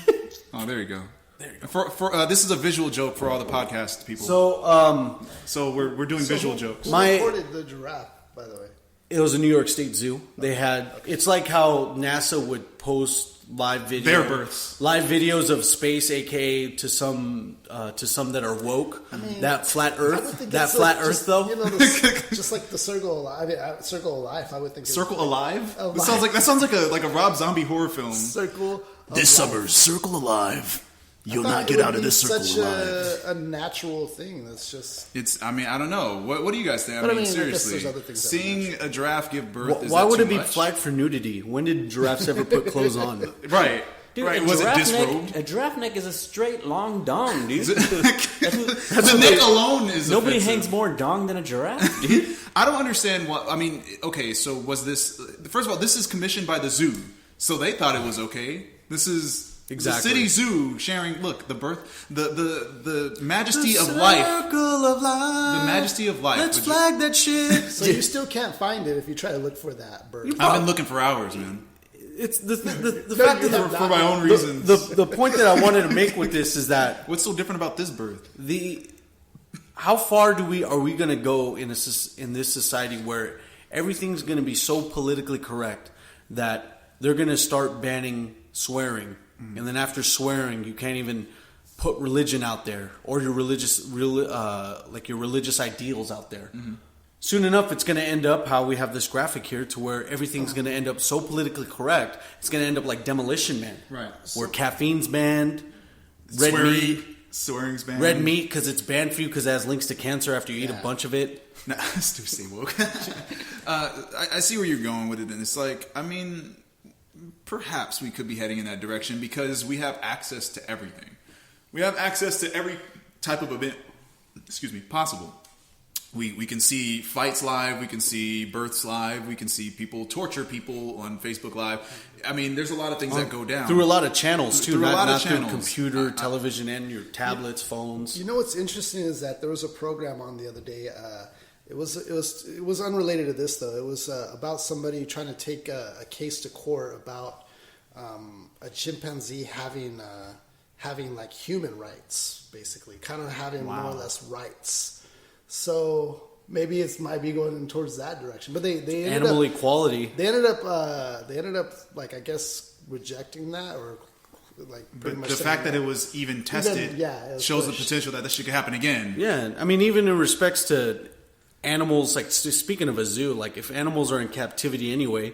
Oh, there you go. There you go. For this is a visual joke for all the podcast people.
So,
we're doing visual jokes.
Who recorded the giraffe, by the way?
it was a New York State Zoo. They had. It's like how NASA would post live video,
Their births.
live videos of space, aka to some that are woke. That flat
I would
Earth,
think
that
it's
flat
like
Earth
just,
though.
You know, just like the circle of life. I would think
Circle Alive?
Alive.
That sounds like a Rob Zombie horror film.
circle. Of
This
life.
summer, Circle Alive. You'll
I thought
not
it
get
would
out of
be
this circle
such
alive.
a natural thing. That's just.
I don't know. What do you guys think?
But I mean, I guess
seriously,
there's other things that are
seeing a giraffe give birth. Is
Why
that
would
too
it be
much?
flagged for nudity? When did giraffes ever put clothes on?
Right.
Dude,
right.
a
Was it
giraffe
disrobed?
neck, a giraffe neck is a straight long dong, dude.
The neck alone is
Nobody
offensive.
hangs more dong than a giraffe, dude.
I don't understand what. I mean, okay, so was this. First of all, this is commissioned by the zoo, so they thought it was okay. This is.
Exactly.
The city zoo sharing. Look, the birth, the majesty of life,
Circle of life.
the majesty of life.
Let's
Would you-
flag that shit.
So you still can't find it if you try to look for that bird.
I've been looking for hours, man,
It's the
No,
fact
you
that
have
for my own
the,
reasons.
the point that I wanted to make with this is that
What's so different about this birth?
how far are we going to go in this society where everything's going to be so politically correct that they're going to start banning swearing, and then after swearing, you can't even put religion out there or your religious ideals out there. soon enough, it's going to end up how we have this graphic here, to where everything's going to end up so politically correct. It's going to end up like Demolition Man,
Right.
Where caffeine's banned, red meat,
swearing's banned.
red meat because it's banned for you because it has links to cancer after you eat a bunch of it.
Nah, Stu, stay woke. I see where you're going with it, and it's like, I mean, perhaps we could be heading in that direction because we have access to everything. We have access to every type of event, possible. We can see fights live, we can see births live, we can see people torture people on Facebook Live. I mean, there's a lot of things that go down.
Through a lot of channels, too.
Through a lot of
not
channels.
through computer, television, and your tablets, phones.
You know what's interesting is that there was a program on the other day. It was unrelated to this though. It was about somebody trying to take a case to court about a chimpanzee having like human rights, basically, kind of having more or less rights. So maybe it might be going towards that direction. But they ended
Animal
up,
equality.
They ended up like, I guess, rejecting that, or like pretty
But
much
the
saying
fact that it was even tested
it was
shows the
pushed.
potential that this shit could happen again.
Yeah, I mean, even in respects to animals, like speaking of a zoo, like if animals are in captivity anyway,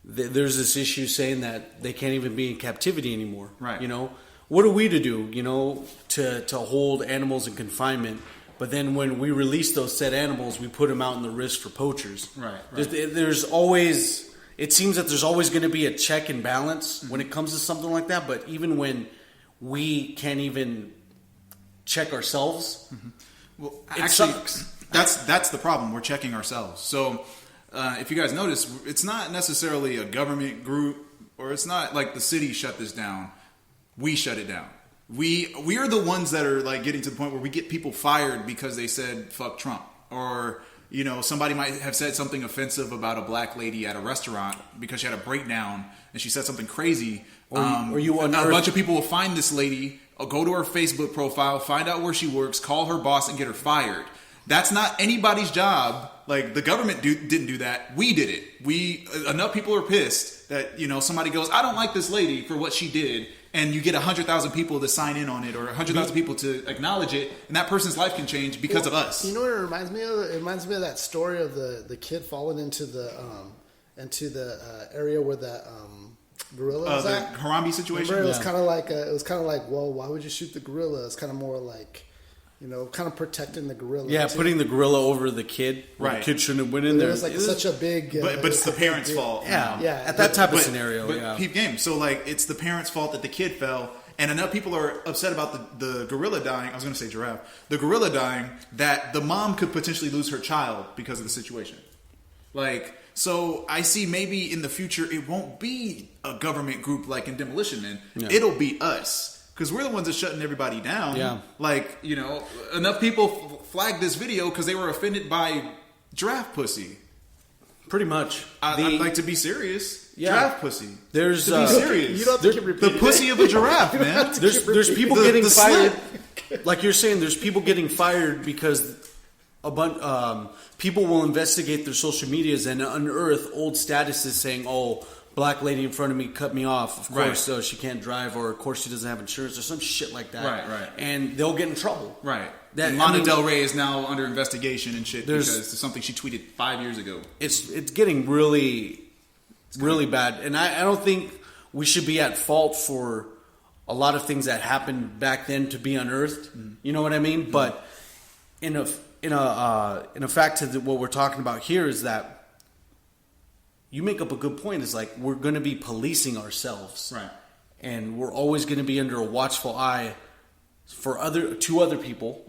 there's this issue saying that they can't even be in captivity anymore.
Right.
You know, what are we to do? You know, to hold animals in confinement. But then when we release those said animals, we put them out in the risk for poachers.
Right.
There's always, it seems that there's always going to be a check and balance when it comes to something like that. But even when we can't even check ourselves,
Well,
it
actually,
sucks.
that's the problem. We're checking ourselves. So if you guys notice, it's not necessarily a government group, or it's not like the city shut this down. We shut it down. We are the ones that are like getting to the point where we get people fired because they said fuck Trump, or you know, somebody might have said something offensive about a black lady at a restaurant because she had a breakdown and she said something crazy.
Or
A bunch of people will find this lady, go to her Facebook profile, find out where she works, call her boss, and get her fired. That's not anybody's job. Like, the government didn't do that. We did it. Enough people are pissed that, you know, somebody goes, I don't like this lady for what she did. And you get 100,000 people to sign in on it, or 100,000 people to acknowledge it, and that person's life can change because of us.
You know what it reminds me of? It reminds me of that story of the kid falling into the area where that gorilla was
The
at.
Harambe situation.
Remember, it was kind of like, well, why would you shoot the gorilla? It's kind of more like, you know, kind of protecting the gorilla.
yeah,
too.
putting the gorilla over the kid. Where
Right.
The kid shouldn't have went in
It
there.
was like such a big.
But it's the parents' fault.
Yeah,
Yeah.
at that type of scenario.
But
Yeah,
peep game. So like, it's the parents' fault that the kid fell, and enough people are upset about the gorilla dying. I was going to say giraffe. The gorilla dying, that the mom could potentially lose her child because of the situation. Like, so I see maybe in the future it won't be a government group like in Demolition Man.
Yeah.
It'll be us. Because we're the ones that's shutting everybody down.
Yeah.
Like, you know, enough people flagged this video because they were offended by giraffe pussy.
pretty much.
I'd like to be serious.
Yeah.
Giraffe pussy.
There's
To be serious.
You don't have to keep
The
repeating
pussy of a giraffe, man.
there's people
The-
getting
the
fired. Like you're saying, there's people getting fired because people will investigate their social medias and unearth old statuses saying, "Oh, black lady in front of me cut me off. Of
Right.
course, so she can't drive, or of course she doesn't have insurance, or some shit like that."
Right.
And they'll get in trouble.
Right.
That-
And
I
Lana
mean-
Del Rey is now under investigation and shit
There's-
because of something she tweeted 5 years ago.
It's getting really bad, and I don't think we should be at fault for a lot of things that happened back then to be unearthed. You know what I mean? But in a fact to what we're talking about here is that you make up a good point. Is like we're going to be policing ourselves,
Right.
And we're always going to be under a watchful eye for other people.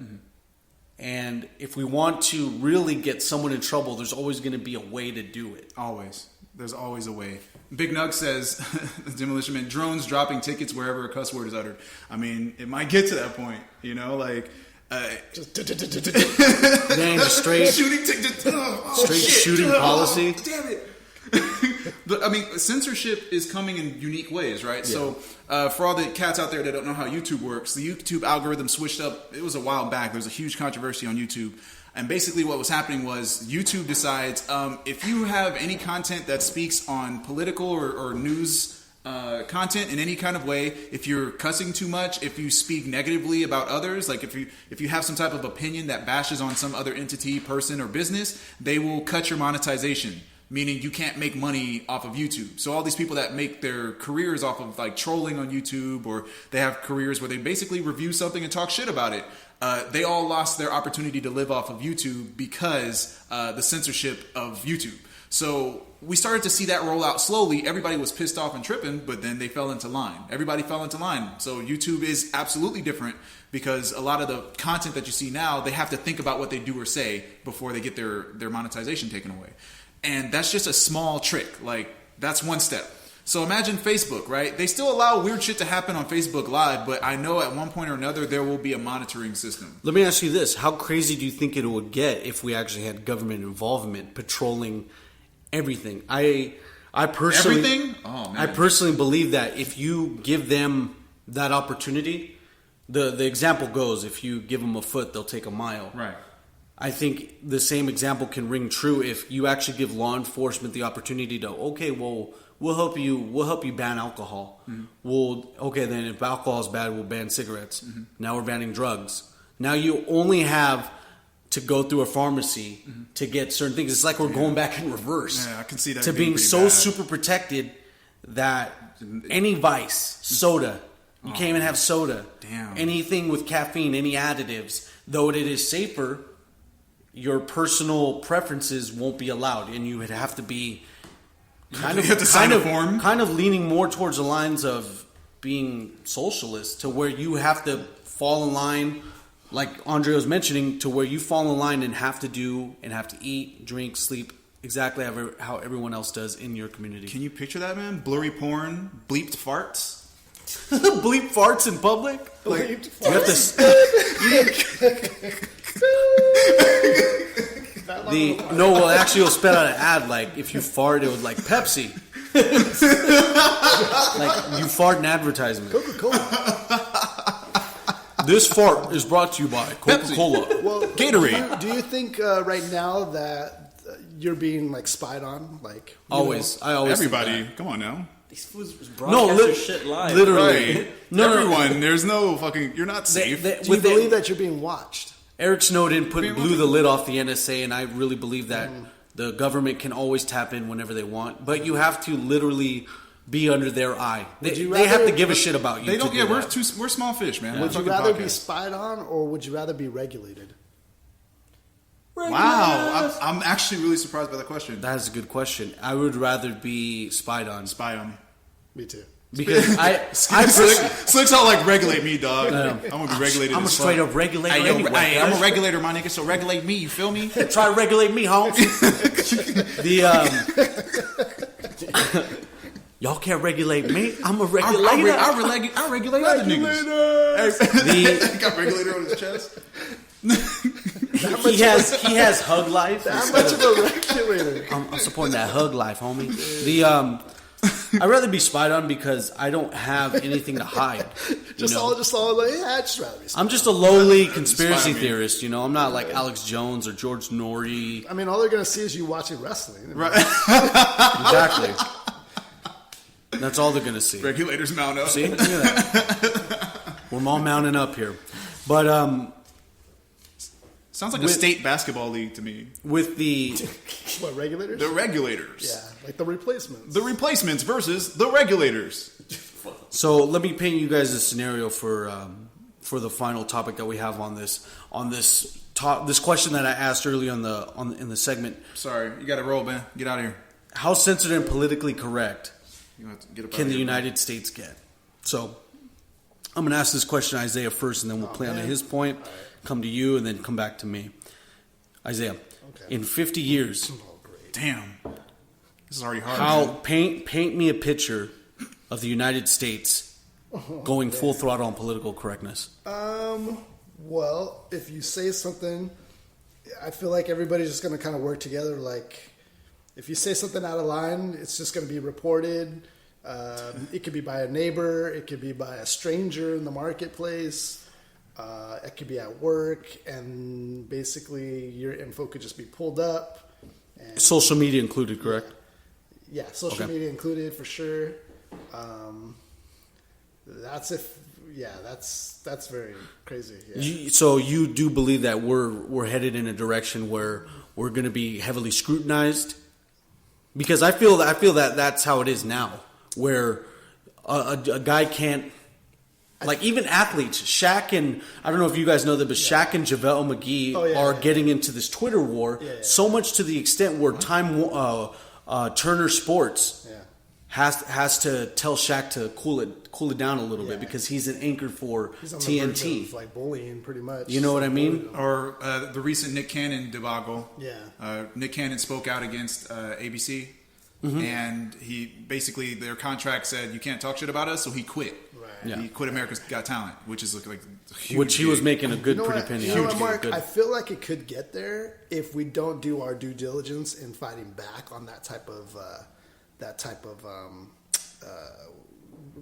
And if we want to really get someone in trouble, there's always going to be a way to do it.
Always. There's always a way. Big Nug says, Demolition Man, drones dropping tickets wherever a cuss word is uttered. I mean, it might get to that point, you know, like...
Just
Dang, just straight
shooting
shooting policy.
Damn it. I mean, censorship is coming in unique ways, right? So, for all the cats out there that don't know how YouTube works, the YouTube algorithm switched up. It was a while back. There was a huge controversy on YouTube. And basically what was happening was YouTube decides if you have any content that speaks on political or news content in any kind of way, if you're cussing too much, if you speak negatively about others, like if you have some type of opinion that bashes on some other entity, person, or business, they will cut your monetization. Meaning you can't make money off of YouTube. So all these people that make their careers off of like trolling on YouTube, or they have careers where they basically review something and talk shit about it, they all lost their opportunity to live off of YouTube because the censorship of YouTube. So we started to see that roll out slowly. Everybody was pissed off and tripping, but then they fell into line. Everybody fell into line. So YouTube is absolutely different because a lot of the content that you see now, they have to think about what they do or say before they get their monetization taken away. And that's just a small trick. Like, that's one step. So imagine Facebook, right? They still allow weird shit to happen on Facebook Live, but I know at one point or another there will be a monitoring system.
Let me ask you this. How crazy do you think it would get if we actually had government involvement patrolling everything? I personally...
Everything? Oh, man.
I personally believe that if you give them that opportunity, the example goes, if you give them a foot, they'll take a mile.
Right.
I think the same example can ring true if you actually give law enforcement the opportunity to, okay, well, we'll help you ban alcohol. Mm-hmm. Then if alcohol is bad, we'll ban cigarettes. Mm-hmm. Now we're banning drugs. Now you only have to go through a pharmacy to get certain things. It's like we're going back in reverse.
Yeah, I can see that
to being so bad. Super protected that any vice, soda, you can't even have soda.
Damn.
Anything with caffeine, any additives, though it is safer, your personal preferences won't be allowed, and you would have to be kind of leaning more towards the lines of being socialist, to where you have to fall in line, like Andre was mentioning, to where you fall in line and have to eat, drink, sleep exactly how everyone else does in your community.
Can you picture that, man? Blurry porn, bleeped farts.
Bleep farts in public?
Like,
you have to... Actually, it'll spit out an ad like if you fart, it was like Pepsi. Like you fart in advertisement.
Coca-Cola.
This fart is brought to you by Coca-Cola.
Well,
Gatorade.
Do you think right now that you're being like spied on? Like
always, I always
everybody. Come on now.
These fools broadcast shit live.
Literally.
Right. Everyone. There's no fucking. You're not safe.
Do you believe that you're being watched?
Eric Snowden blew the lid off the NSA, and I really believe that the government can always tap in whenever they want, but you have to literally be under their eye. They have to give a shit about you.
They don't. Yeah, we're small fish, man.
Would you rather be spied on, or would you rather be regulated?
Wow, I'm actually really surprised by the question.
That is a good question. I would rather be spied on.
Spy on me.
Me too.
Because
Slick's all like, regulate me, dog. I'm gonna be regulated.
I'm a straight up regulator.
I'm a regulator, my nigga. So regulate me. You feel me?
Try to regulate me, Holmes. Y'all can't regulate me. I'm a regulator.
I regulate other niggas. Got regulator on his chest.
He has hug life.
That much of a regulator.
I'm supporting that hug life, homie. I'd rather be spied on because I don't have anything to hide.
Just all like, yeah, I'd just rather be spied
I'm just a lowly conspiracy theorist, I'm not like Alex Jones or George Norrie.
I mean, all they're going to see is you watching wrestling.
Right.
Exactly. That's all they're going to see.
Regulators mount up.
See? Look at that. We're all mounting up here. But,
sounds like a state basketball league to me.
With the...
What, regulators?
The regulators.
Yeah, like the replacements.
The replacements versus the regulators.
So let me paint you guys a scenario for the final topic that we have on this question that I asked early in the segment.
Sorry, you got to roll, man. Get out of here.
How censored and politically correct
get
can the United States get? So I'm going to ask this question to Isaiah first, and then we'll play on to his point, come to you, and then come back to me. Isaiah, in 50 years...
Damn. This is already hard.
Paint me a picture of the United States going full throttle on political correctness.
Well, if you say something, I feel like everybody's just going to kind of work together. Like, if you say something out of line, it's just going to be reported. It could be by a neighbor. It could be by a stranger in the marketplace. It could be at work. And basically, your info could just be pulled up.
Social media included, correct?
Yeah, social media included for sure. That's very crazy. Yeah.
So you do believe that we're headed in a direction where we're going to be heavily scrutinized? Because I feel that that's how it is now, where a guy can't, like, even athletes, Shaq and, I don't know if you guys know that, but Shaq and JaVale McGee are getting into this Twitter war, so much to the extent where Turner Sports has to tell Shaq to cool it down a little bit, because he's an anchor for
He's on the
TNT.
verge of, like, bullying, pretty much.
You know what I mean?
Or the recent Nick Cannon debacle.
Yeah.
Nick Cannon spoke out against ABC, and he basically, their contract said, you can't talk shit about us, so he quit.
Right.
Yeah.
He quit America's Got Talent, which is like a huge
Which he was
gig.
making a good
You know
pretty
what?
penny
You know
on.
what, Mark?
Good.
I feel like it could get there if we don't do our due diligence in fighting back on that type of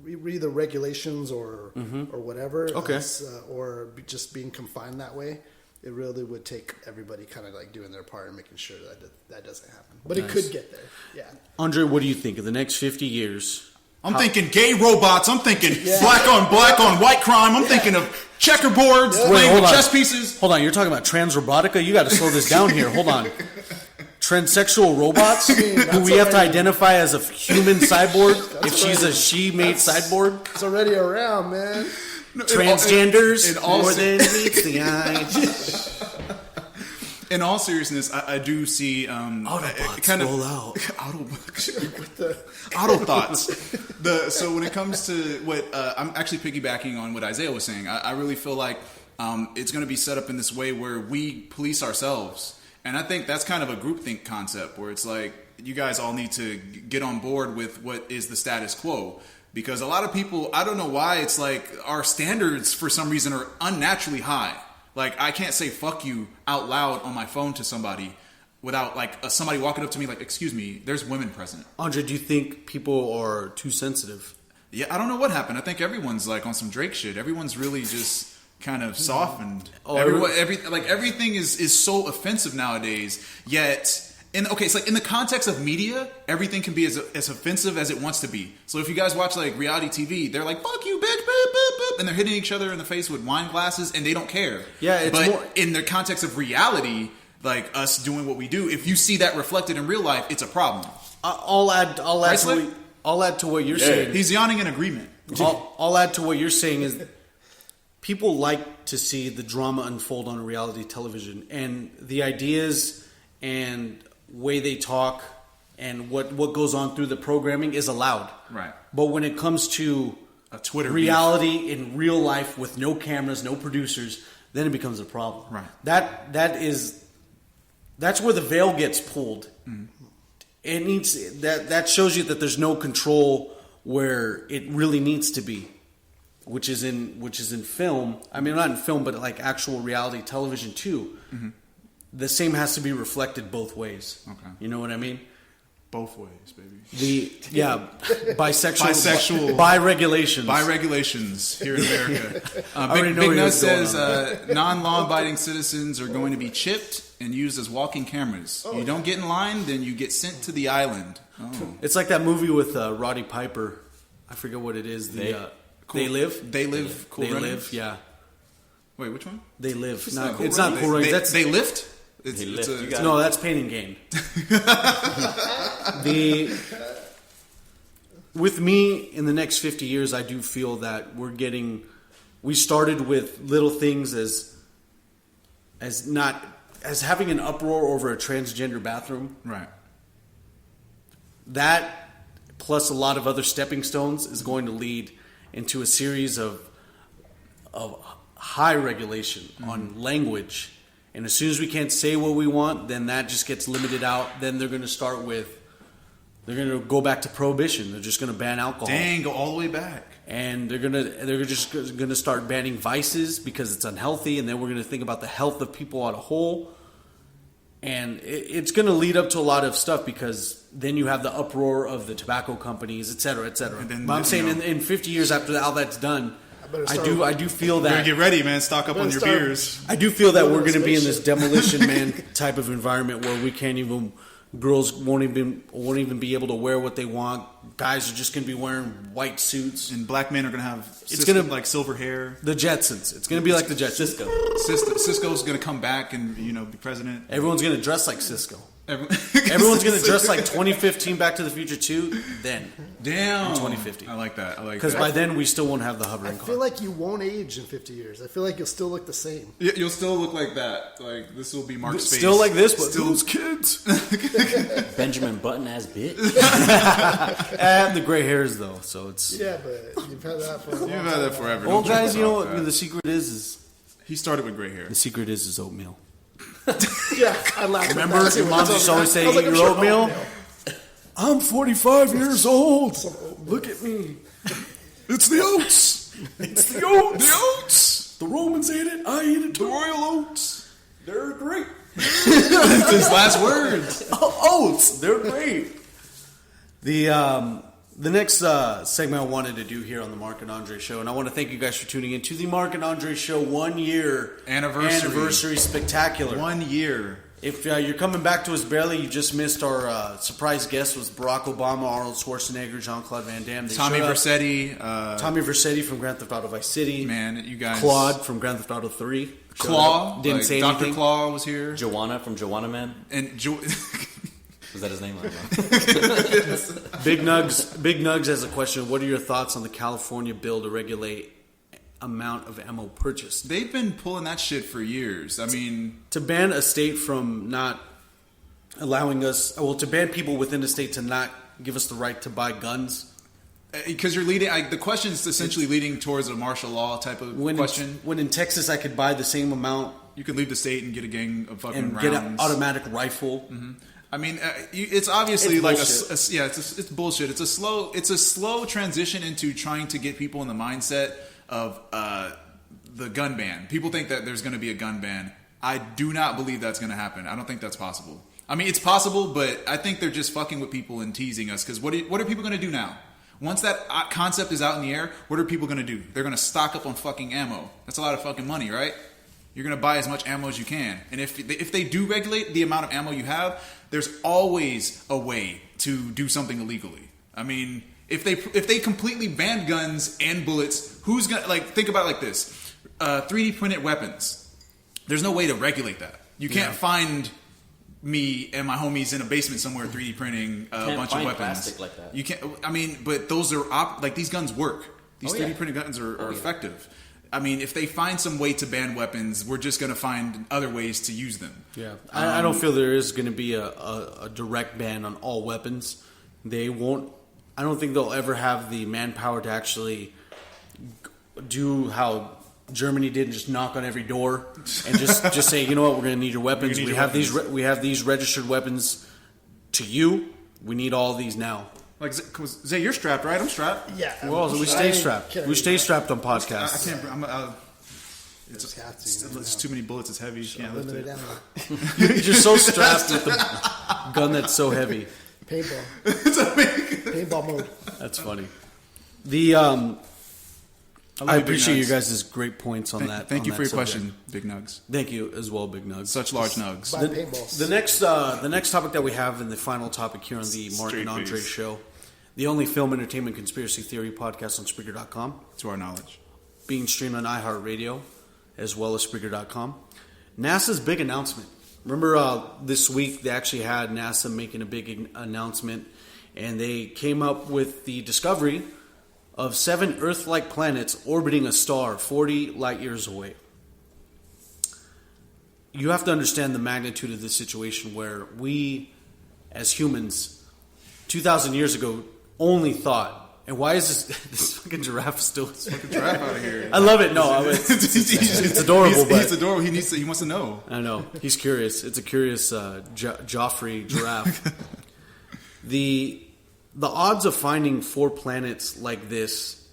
either regulations or whatever,
Okay.
or just being confined that way. It really would take everybody kind of like doing their part and making sure that doesn't happen. But it could get there. Yeah.
Andre, what do you think? In the next 50 years,
I'm thinking gay robots. I'm thinking black on white crime. I'm thinking of checkerboards, playing
hold
with
on.
chess pieces.
Hold on, you're talking about trans robotica? You got to slow this down here. Hold on. Transsexual robots who we have to identify as a human cyborg if she's a she-made cyborg?
It's already around, man.
Transgenders,
in all
more
se-
than meets the eye.
In all seriousness, I do see
Autobots
kind of
roll out.
auto thoughts. So when it comes to what I'm actually piggybacking on what Isaiah was saying, I really feel like it's going to be set up in this way where we police ourselves, and I think that's kind of a groupthink concept where it's like you guys all need to get on board with what is the status quo. Because a lot of people, I don't know why, it's like our standards for some reason are unnaturally high. Like, I can't say fuck you out loud on my phone to somebody without, like, somebody walking up to me like, excuse me, there's women present.
Andre, do you think people are too sensitive?
Yeah, I don't know what happened. I think everyone's, like, on some Drake shit. Everyone's really just kind of softened. Everything is so offensive nowadays, yet... it's like in the context of media, everything can be as offensive as it wants to be. So if you guys watch like reality TV, they're like, fuck you, bitch, boop, boop, boop, and they're hitting each other in the face with wine glasses and they don't care.
Yeah, it's
but
more...
in the context of reality, like us doing what we do, if you see that reflected in real life, it's a problem.
I'll add to what you're saying.
He's yawning in agreement.
I'll add to what you're saying is people like to see the drama unfold on reality television, and the ideas and way they talk and what goes on through the programming is allowed.
Right.
But when it comes to
A Twitter
reality in real life with no cameras, no producers, then it becomes a problem.
Right.
That's where the veil gets pulled. Mm-hmm. It needs that shows you that there's no control where it really needs to be, which is in film. I mean, not in film, but like actual reality television too. Mm-hmm. The same has to be reflected both ways.
Okay.
You know what I mean?
Both ways, baby.
Bisexual. By regulations.
By regulations here in America.
already know
Big
where
Nuts
you're going
says non-law-abiding citizens are going to be chipped and used as walking cameras. You don't get in line, then you get sent to the island. Oh.
It's like that movie with Roddy Piper. I forget what it is. They Live.
They Live. Cool
They
Runnings?
Live. Yeah.
Wait, which one?
They Live.
It's
not
Cool
Cool
Runnings.
Runnings. That's
They Lift?
no, that's Pain and Gain. With me, in the next 50 years, I do feel that we started with little things as having an uproar over a transgender bathroom.
Right.
That, plus a lot of other stepping stones, is going to lead into a series of high regulation on language. And as soon as we can't say what we want, then that just gets limited out. Then they're going to go back to prohibition. They're just going to ban alcohol.
Dang, go all the way back.
And they're just going to start banning vices because it's unhealthy. And then we're going to think about the health of people as a whole. And it's going to lead up to a lot of stuff because then you have the uproar of the tobacco companies, et cetera, et cetera. But I'm saying in 50 years after all that's done, I do feel that.
You better get ready, man. Stock up on your beers.
I do feel that we're going to be in this demolition man type of environment where we can't even Girls won't even be able to wear what they want. Guys are just going to be wearing white suits.
And black men are going to have like silver hair.
The Jetsons. It's going to be like the Jetsons.
Cisco's going to come back and be president.
Everyone's going to dress like Cisco. Everyone's going to dress like 2015 Back to the Future 2 then.
Damn.
In 2050.
I like that.
Because by then we still won't have the hovering
I
car.
feel like you won't age in 50 years. I feel like you'll still look the same.
Yeah, you'll still look like that. Like this will be Mark's face.
Still like this, but
still
those kids.
Benjamin Button ass bitch.
I have the gray hairs though, so it's.
Yeah, but you've had that for a long
You've
time.
had that forever.
Well,
Don't
guys,
joke
you know
about
what
that.
the secret is?
He started with gray hair.
The secret is oatmeal.
Yeah, I laughed.
Remember, your mom used to always say, "Eat your oatmeal." I'm 45 years old. Look at me.
It's the oats.
It's the oats.
The oats.
The Romans ate it. I ate it
The
too.
royal oats.
They're great.
That's his last words.
Oats. They're great. The next segment I wanted to do here on the Mark and Andre Show, and I want to thank you guys for tuning in to the Mark and Andre Show 1 year anniversary spectacular.
1 year.
If you're coming back to us barely, you just missed our surprise guest was Barack Obama, Arnold Schwarzenegger, Jean-Claude Van Damme.
Tommy Vercetti.
Tommy Vercetti from Grand Theft Auto Vice City.
Man, you guys.
Claude from Grand Theft Auto 3.
Claw.
Didn't say
Dr.
anything.
Claw was here.
Joanna from Joanna Man.
And
Was that his name? I don't know.
Big Nugs has a question. What are your thoughts on the California bill to regulate amount of ammo purchased?
They've been pulling that shit for years. I mean,
To ban a state from not allowing us, to ban people within a state to not give us the right to buy guns.
because you're leading. The question is essentially leading towards a martial law type of question.
When in Texas I could buy the same amount
You could leave the state and get a gang of fucking
and
rounds.
get an automatic rifle.
I mean, it's obviously
It's
like
bullshit.
it's bullshit. It's a slow transition into trying to get people in the mindset of the gun ban. People think that there's going to be a gun ban. I do not believe that's going to happen. I don't think that's possible. I mean, it's possible, but I think they're just fucking with people and teasing us. Because what are people going to do now? Once that concept is out in the air, what are people going to do? They're going to stock up on fucking ammo. That's a lot of fucking money, right? You're going to buy as much ammo as you can. And if they do regulate the amount of ammo you have, there's always a way to do something illegally. I mean, if they completely ban guns and bullets, who's going to, think about it like this. 3D printed weapons. There's no way to regulate that. You can't find me and my homies in a basement somewhere 3D printing a bunch of weapons.
Plastic like that.
You can't. I mean, but those are these guns work. These 3D printed guns are effective. I mean, if they find some way to ban weapons, we're just going to find other ways to use them.
Yeah, I don't feel there is going to be a direct ban on all weapons. They won't. I don't think they'll ever have the manpower to actually do how Germany did and just knock on every door and just say, you know what, we're going to need your weapons. We have these registered weapons to you. We need all these now.
Like, Zay, you're strapped, right? I'm strapped.
Yeah.
Well, we stay strapped. We stay strapped on podcasts.
I can't.
Just have to.
It's too many bullets. It's heavy. You can't lift
Limited
it.
ammo.
You're just so strapped with the gun that's so heavy.
Paintball. Paintball mode.
That's funny. I appreciate you guys' great points on that.
Thank you for your
subject.
question, Big Nugs.
Thank you as well, Big Nugs.
Such large nugs.
Buy paintballs.
The next topic that we have and the final topic here on the Mark
Straight
and Andre
face.
Show, the only film, entertainment, conspiracy theory podcast on Spreaker.com,
To our knowledge.
being streamed on iHeartRadio as well as Spreaker.com. NASA's big announcement. Remember this week they actually had NASA making a big announcement, and they came up with the discovery of 7 Earth-like planets orbiting a star 40 light years away. You have to understand the magnitude of this situation where we, as humans, 2,000 years ago, only thought, and why is this fucking giraffe still...
Fucking giraffe out of here.
I love it. No, it's adorable.
He's
but
adorable. He wants to know.
I know. He's curious. It's a curious Joffrey giraffe. The odds of finding 4 planets like this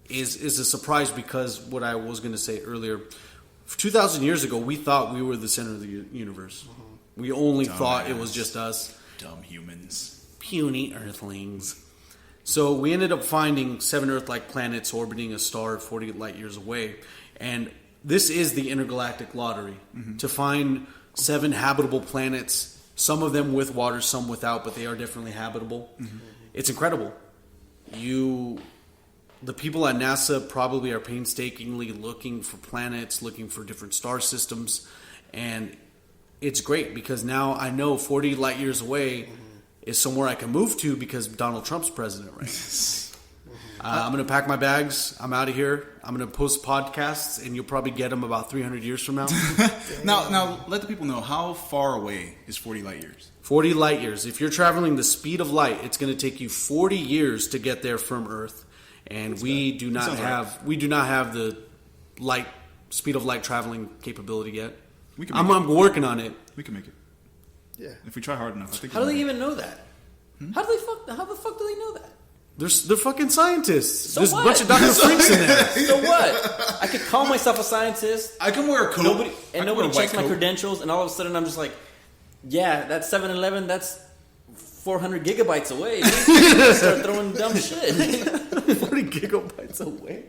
is a surprise because what I was going to say earlier, 2,000 years ago, we thought we were the center of the universe. We only thought it was just us.
Dumb humans.
Puny Earthlings. So we ended up finding 7 Earth-like planets orbiting a star 40 light years away. And this is the intergalactic lottery. To find 7 habitable planets Some of them with water, some without, but they are definitely habitable. Mm-hmm. It's incredible. The people at NASA probably are painstakingly looking for planets, looking for different star systems, and it's great because now I know 40 light years away is somewhere I can move to because Donald Trump's president right now. I'm going to pack my bags. I'm out of here. I'm going to post podcasts, and you'll probably get them about 300 years from now.
Now, let the people know, how far away is 40 light years?
40 light years. If you're traveling the speed of light, it's going to take you 40 years to get there from Earth. And we do not have the speed of light traveling capability yet. I'm working on it.
We can make it.
Yeah.
If we try hard enough, I think.
How do they even know that? How the fuck do they know that?
They're fucking scientists.
So
There's
what?
a bunch of Dr. Freaks in there.
So what? I could call myself a scientist.
I can wear a coat.
Nobody checks my credentials, and all of a sudden I'm just like, yeah, that's 7-Eleven, that's 400 gigabytes away. Start throwing dumb shit.
40 gigabytes away.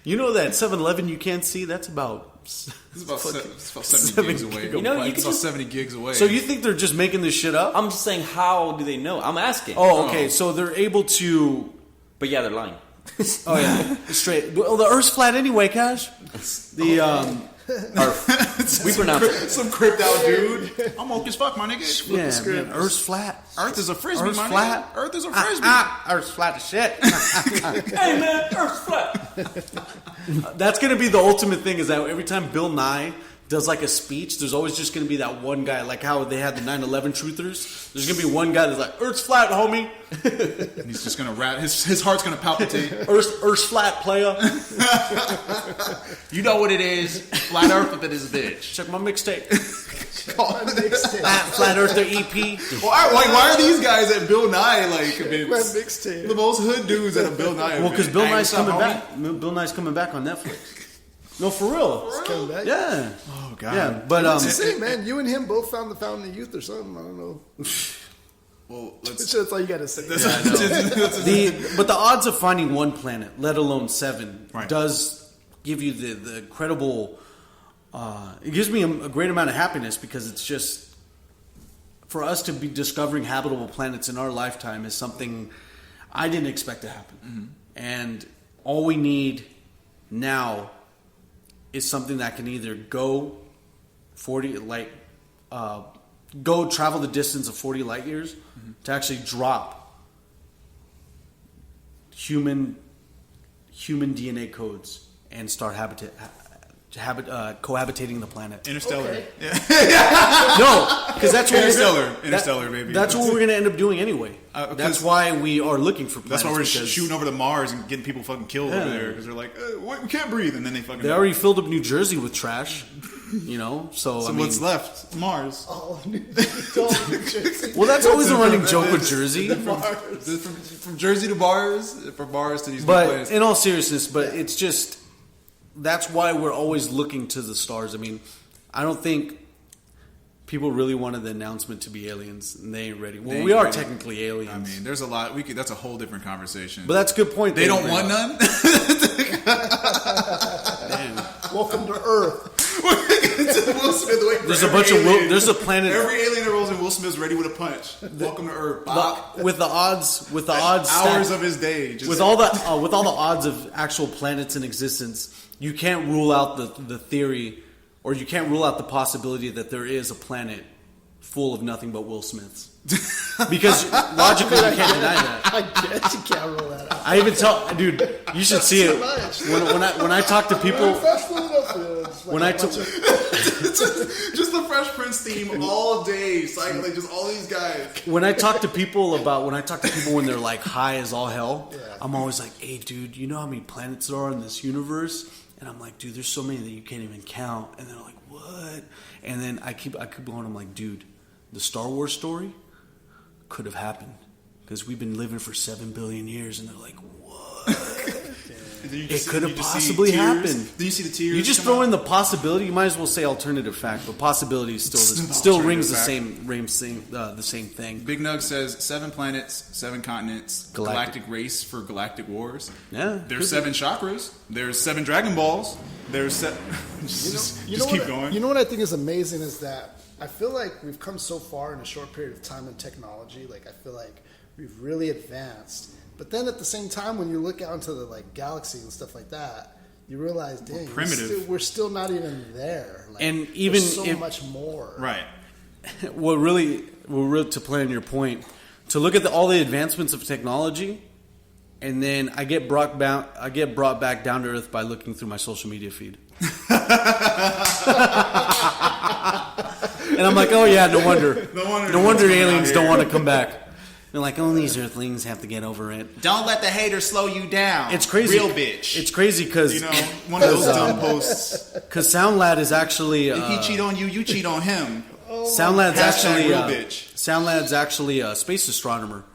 You know that 7-Eleven you can't see? That's about...
It's about 70 gigs away.
You know,
it's about 70 gigs away.
So you think they're just making this shit up?
I'm just saying, how do they know? I'm asking.
Oh, okay. So they're able to...
But yeah, they're lying.
Oh, yeah. Straight. Well, the Earth's flat anyway, Cash.
We pronounce it.
Some crypt out dude. I'm woke as fuck, my nigga.
Yeah, man, Earth's flat.
Earth is a frisbee,
Earth's
my
flat.
nigga. Earth is a frisbee.
Earth's flat as shit.
Hey man, Earth's flat.
That's going to be the ultimate thing is that every time Bill Nye does like a speech, there's always just going to be that one guy, like how they had the 9/11 truthers. There's going to be one guy that's like, Earth's flat, homie.
And he's just going to rap. His heart's going to palpitate.
Earth's flat, player.
You know what it is. Flat Earth with it is a bitch.
Check my mixtape.
Mixtape.
Flat Earther EP.
Why are these guys at Bill Nye like
My mixtape.
the most hood dudes at a Bill Nye event?
Well, because Bill
Hey,
Nye's
what's up,
coming
homie?
back. Bill Nye's coming back on Netflix. No, for real.
It's coming back.
Yeah.
Oh god.
Yeah, but
It's the same, man. You and him both found the Fountain of Youth or something. I don't know.
Well, let's.
That's all you got to say.
But the odds of finding one planet, let alone 7,
Right.
does give you the incredible. It gives me a great amount of happiness because it's just for us to be discovering habitable planets in our lifetime is something I didn't expect to happen, and all we need now is something that can either go 40 go travel the distance of 40 light years to actually drop human DNA codes and start cohabitating the planet.
Interstellar.
Okay.
No, because that's what
Interstellar, baby.
That's what we're going to end up doing anyway. That's why we are looking for planets.
That's why we're
because
shooting over to Mars and getting people fucking killed over there because they're like, we can't breathe, and then they fucking.
They already filled up New Jersey with trash, you know. So I mean,
what's left? Mars.
Oh,
well, that's always a running joke with Jersey.
From Jersey to Mars, from Mars to these new
But
planets.
in all seriousness, it's just that's why we're always looking to the stars. I mean, I don't think people really wanted the announcement to be aliens, and they ain't ready. Well, we are technically aliens.
I mean, there's a lot. That's a whole different conversation.
But that's a good point.
They don't want none.
Damn.
Welcome to Earth.
Will Smith waiting
There's
for
a bunch
every
of
alien.
there's a planet
Every alien that rolls in, Will Smith's ready with a punch. Welcome to Earth.
with the odds
Hours
stacked-
of his day. Just
with all the odds of actual planets in existence, you can't rule out the theory, or you can't rule out the possibility that there is a planet full of nothing but Will Smiths. Because logically, you can't deny that.
I guess you can't roll that out.
I even tell, dude, you should see it. When I talk to people, when I talk.
just the Fresh Prince theme all day, cycling, just all these guys.
When I talk to people when they're like high as all hell, I'm always like, hey, dude, you know how many planets there are in this universe? And I'm like, dude, there's so many that you can't even count. And they're like, what? And then I keep going. I'm like, dude, the Star Wars story could have happened because we've been living for 7 billion years. And they're like, what? It could have possibly happened.
Do you see the tears?
You just throw in the possibility. You might as well say alternative fact, but possibility is still rings the same thing.
Big Nug says 7 planets, 7 continents, galactic race for galactic wars.
Yeah,
There's 7 chakras. There's 7 Dragon Balls. There's just keep going.
You know what I think is amazing is that I feel like we've come so far in a short period of time in technology. Like I feel like we've really advanced. But then at the same time, when you look out into the like galaxy and stuff like that, you realize, dang,
primitive.
we're still not even there. Like,
And even
there's so
if-
much more.
Right.
What really to play on your point, to look at all the advancements of technology, and then I get brought back down to earth by looking through my social media feed. And I'm like, oh yeah, no wonder aliens don't want to come back. They're like, oh, these Earthlings have to get over it.
Don't let the hater slow you down.
It's crazy.
Real bitch.
It's crazy because
you know, one of those dumb posts.
Because SoundLad is actually
If he cheat on you, you cheat on him.
SoundLad's
Hashtag
actually
real bitch.
SoundLad's actually a space astronomer,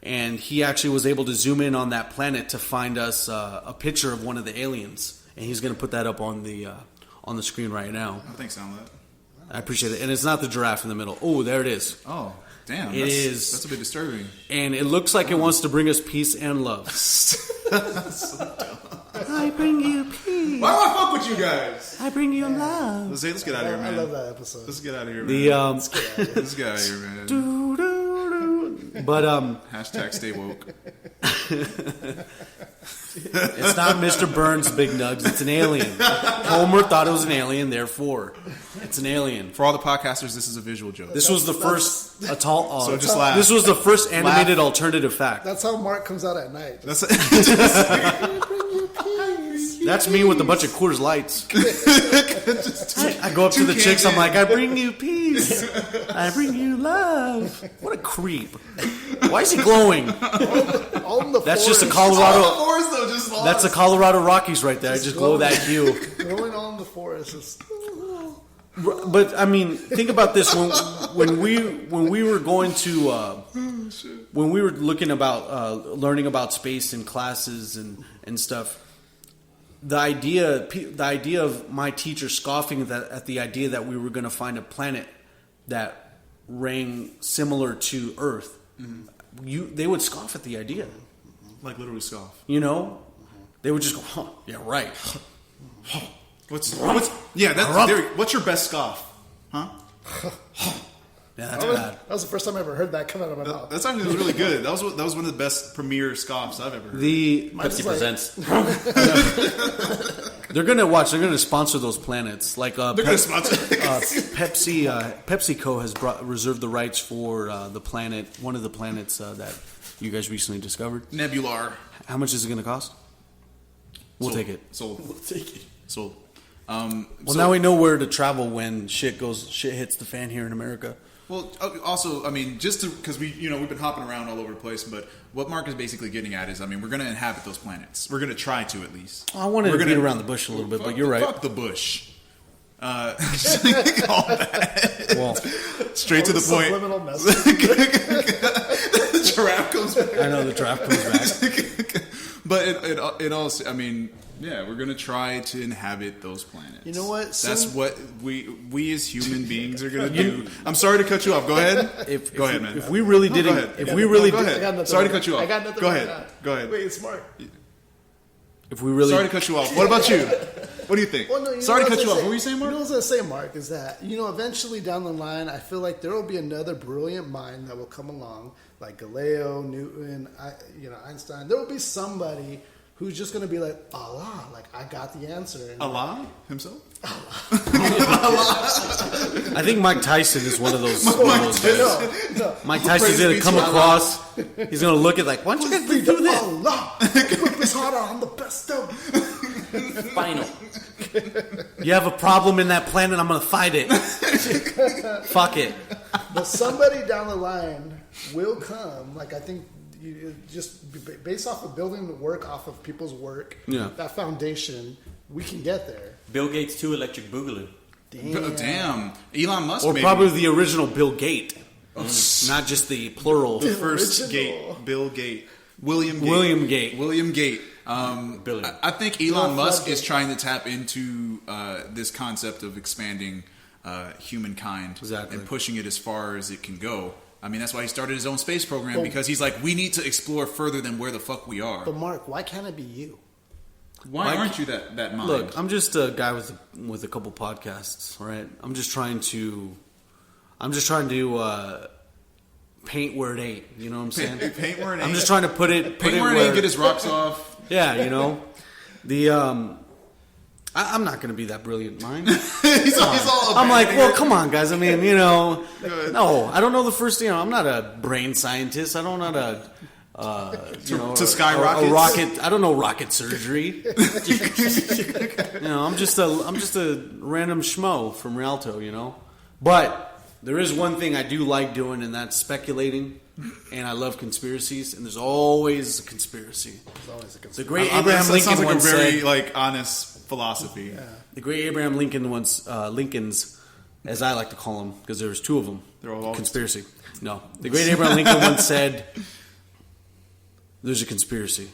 and he actually was able to zoom in on that planet to find us a picture of one of the aliens, and he's going to put that up on the screen right now.
I think sound that.
I appreciate it, and it's not the giraffe in the middle. Oh, there it is.
Oh, damn.
Is.
That's a bit disturbing.
And it looks like it wants to bring us peace and love. I bring you peace.
Why do I fuck with you guys?
I bring you love.
Let's get out of here, man.
I love that episode.
Let's get out of here, man.
The
Let's get out of here, man.
But
Hashtag stay woke.
it's not Mr. Burns' Big Nugs. It's an alien. Homer thought it was an alien, therefore it's an alien.
For all the podcasters, this is a visual joke.
This was the first
So just laugh.
This was the first animated alternative fact.
That's how Mark comes out at night.
That's
That's me with a bunch of Coors Lights. I go up to the chicks. I'm like, I bring you peace. I bring you love. What a creep. Why is he glowing?
On the
That's just a
forest.
Colorado. That's the Colorado Rockies right there. I just glow that hue.
Going on the forest. Just,
But I mean, think about this: when we were going to when we were looking about learning about space in classes and stuff, the idea of my teacher scoffing at the idea that we were going to find a planet that rang similar to Earth, they would scoff at the idea.
like literally scoff.
You know, they would just go, huh, "Yeah, right."
What's your best scoff? Huh?
Yeah, that's bad.
that was the first time I ever heard that come out of my mouth.
That's actually really good. That was one of the best premiere scoffs I've ever heard.
The
Pepsi presents.
They're gonna sponsor those planets. Like
They're going to sponsor.
PepsiCo has reserved the rights for one of the planets that you guys recently discovered.
Nebular.
How much is it gonna cost? We'll take it.
Sold. We'll take it. Sold.
Now we know where to travel when shit hits the fan here in America.
Well, also, I mean, just because we've been hopping around all over the place, but what Mark is basically getting at is, I mean, we're going to inhabit those planets. We're going to try to, at least.
I wanted to beat around the bush a little bit, but you're right.
Fuck the bush. All that.
Well,
Straight to the point.
Subliminal message.
The giraffe comes back.
I know the draft comes back.
But it also, I mean, yeah, we're going to try to inhabit those planets.
You know what?
That's what we as human beings are going to do. I'm sorry to cut you off. Go ahead.
Go ahead, man. If we really didn't,
go ahead.
if we really
Go
did,
ahead. Sorry to cut you off.
I got nothing.
Go
right
ahead.
now.
Go ahead.
Wait, it's Mark.
if we really,
Sorry to cut you off. What about you? What do you think?
Well, no,
Sorry to
know
cut you off.
say-
What were you saying, Mark?
You know what I was going to say, Mark, is that, eventually down the line, I feel like there will be another brilliant mind that will come along, like Galileo, Newton, Einstein. There will be somebody who's just going to be like, Allah, like, I got the answer. And
Allah himself?
I think Mike Tyson is one of those.
No.
Mike Tyson's going to come across. He's going to look at like, why don't you guys do this?
Allah, work this harder, I'm the best of.
Final.
You have a problem in that planet, I'm going to fight it. Fuck it.
But somebody down the line will come. Like, I think just based off of building the work off of people's work, that foundation, we can get there.
Bill Gates 2 Electric Boogaloo.
Damn. Elon Musk,
Or
maybe.
probably the original Bill Gate. Not just the plural.
The first
Original.
Gate. Bill Gate. William Gate.
William Gate.
Billion.
I think Elon Musk is trying to tap into this concept of expanding humankind
Exactly.
and pushing it as far as it can go. I mean, that's why he started his own space program, because he's like, we need to explore further than where the fuck we are.
But Mark, why can't it be you?
Why aren't you that mind?
Look, I'm just a guy with a couple podcasts, all right? I'm just trying to paint where it ain't. You know what I'm saying?
Paint where it ain't.
I'm just trying to put it
where it ain't. Get his rocks off.
Yeah, you know, I'm not going to be that brilliant, mind.
he's all
I'm like, well, come on, guys. I mean, you know, no, I don't know the first. You know, I'm not a brain scientist. I don't know how to.
To skyrocket
a rocket. I don't know rocket surgery. You know, I'm just a random schmo from Rialto. You know, but there is one thing I do like doing, and that's speculating. And I love conspiracies, and there's always a conspiracy.
There's always a conspiracy.
The great Abraham Lincoln
sounds like
once
a very
said,
honest philosophy.
Yeah.
the great Abraham Lincoln once Lincolns, as I like to call them, because there was two of them.
They're all
conspiracy. No, the great Abraham Lincoln once said, "There's a conspiracy."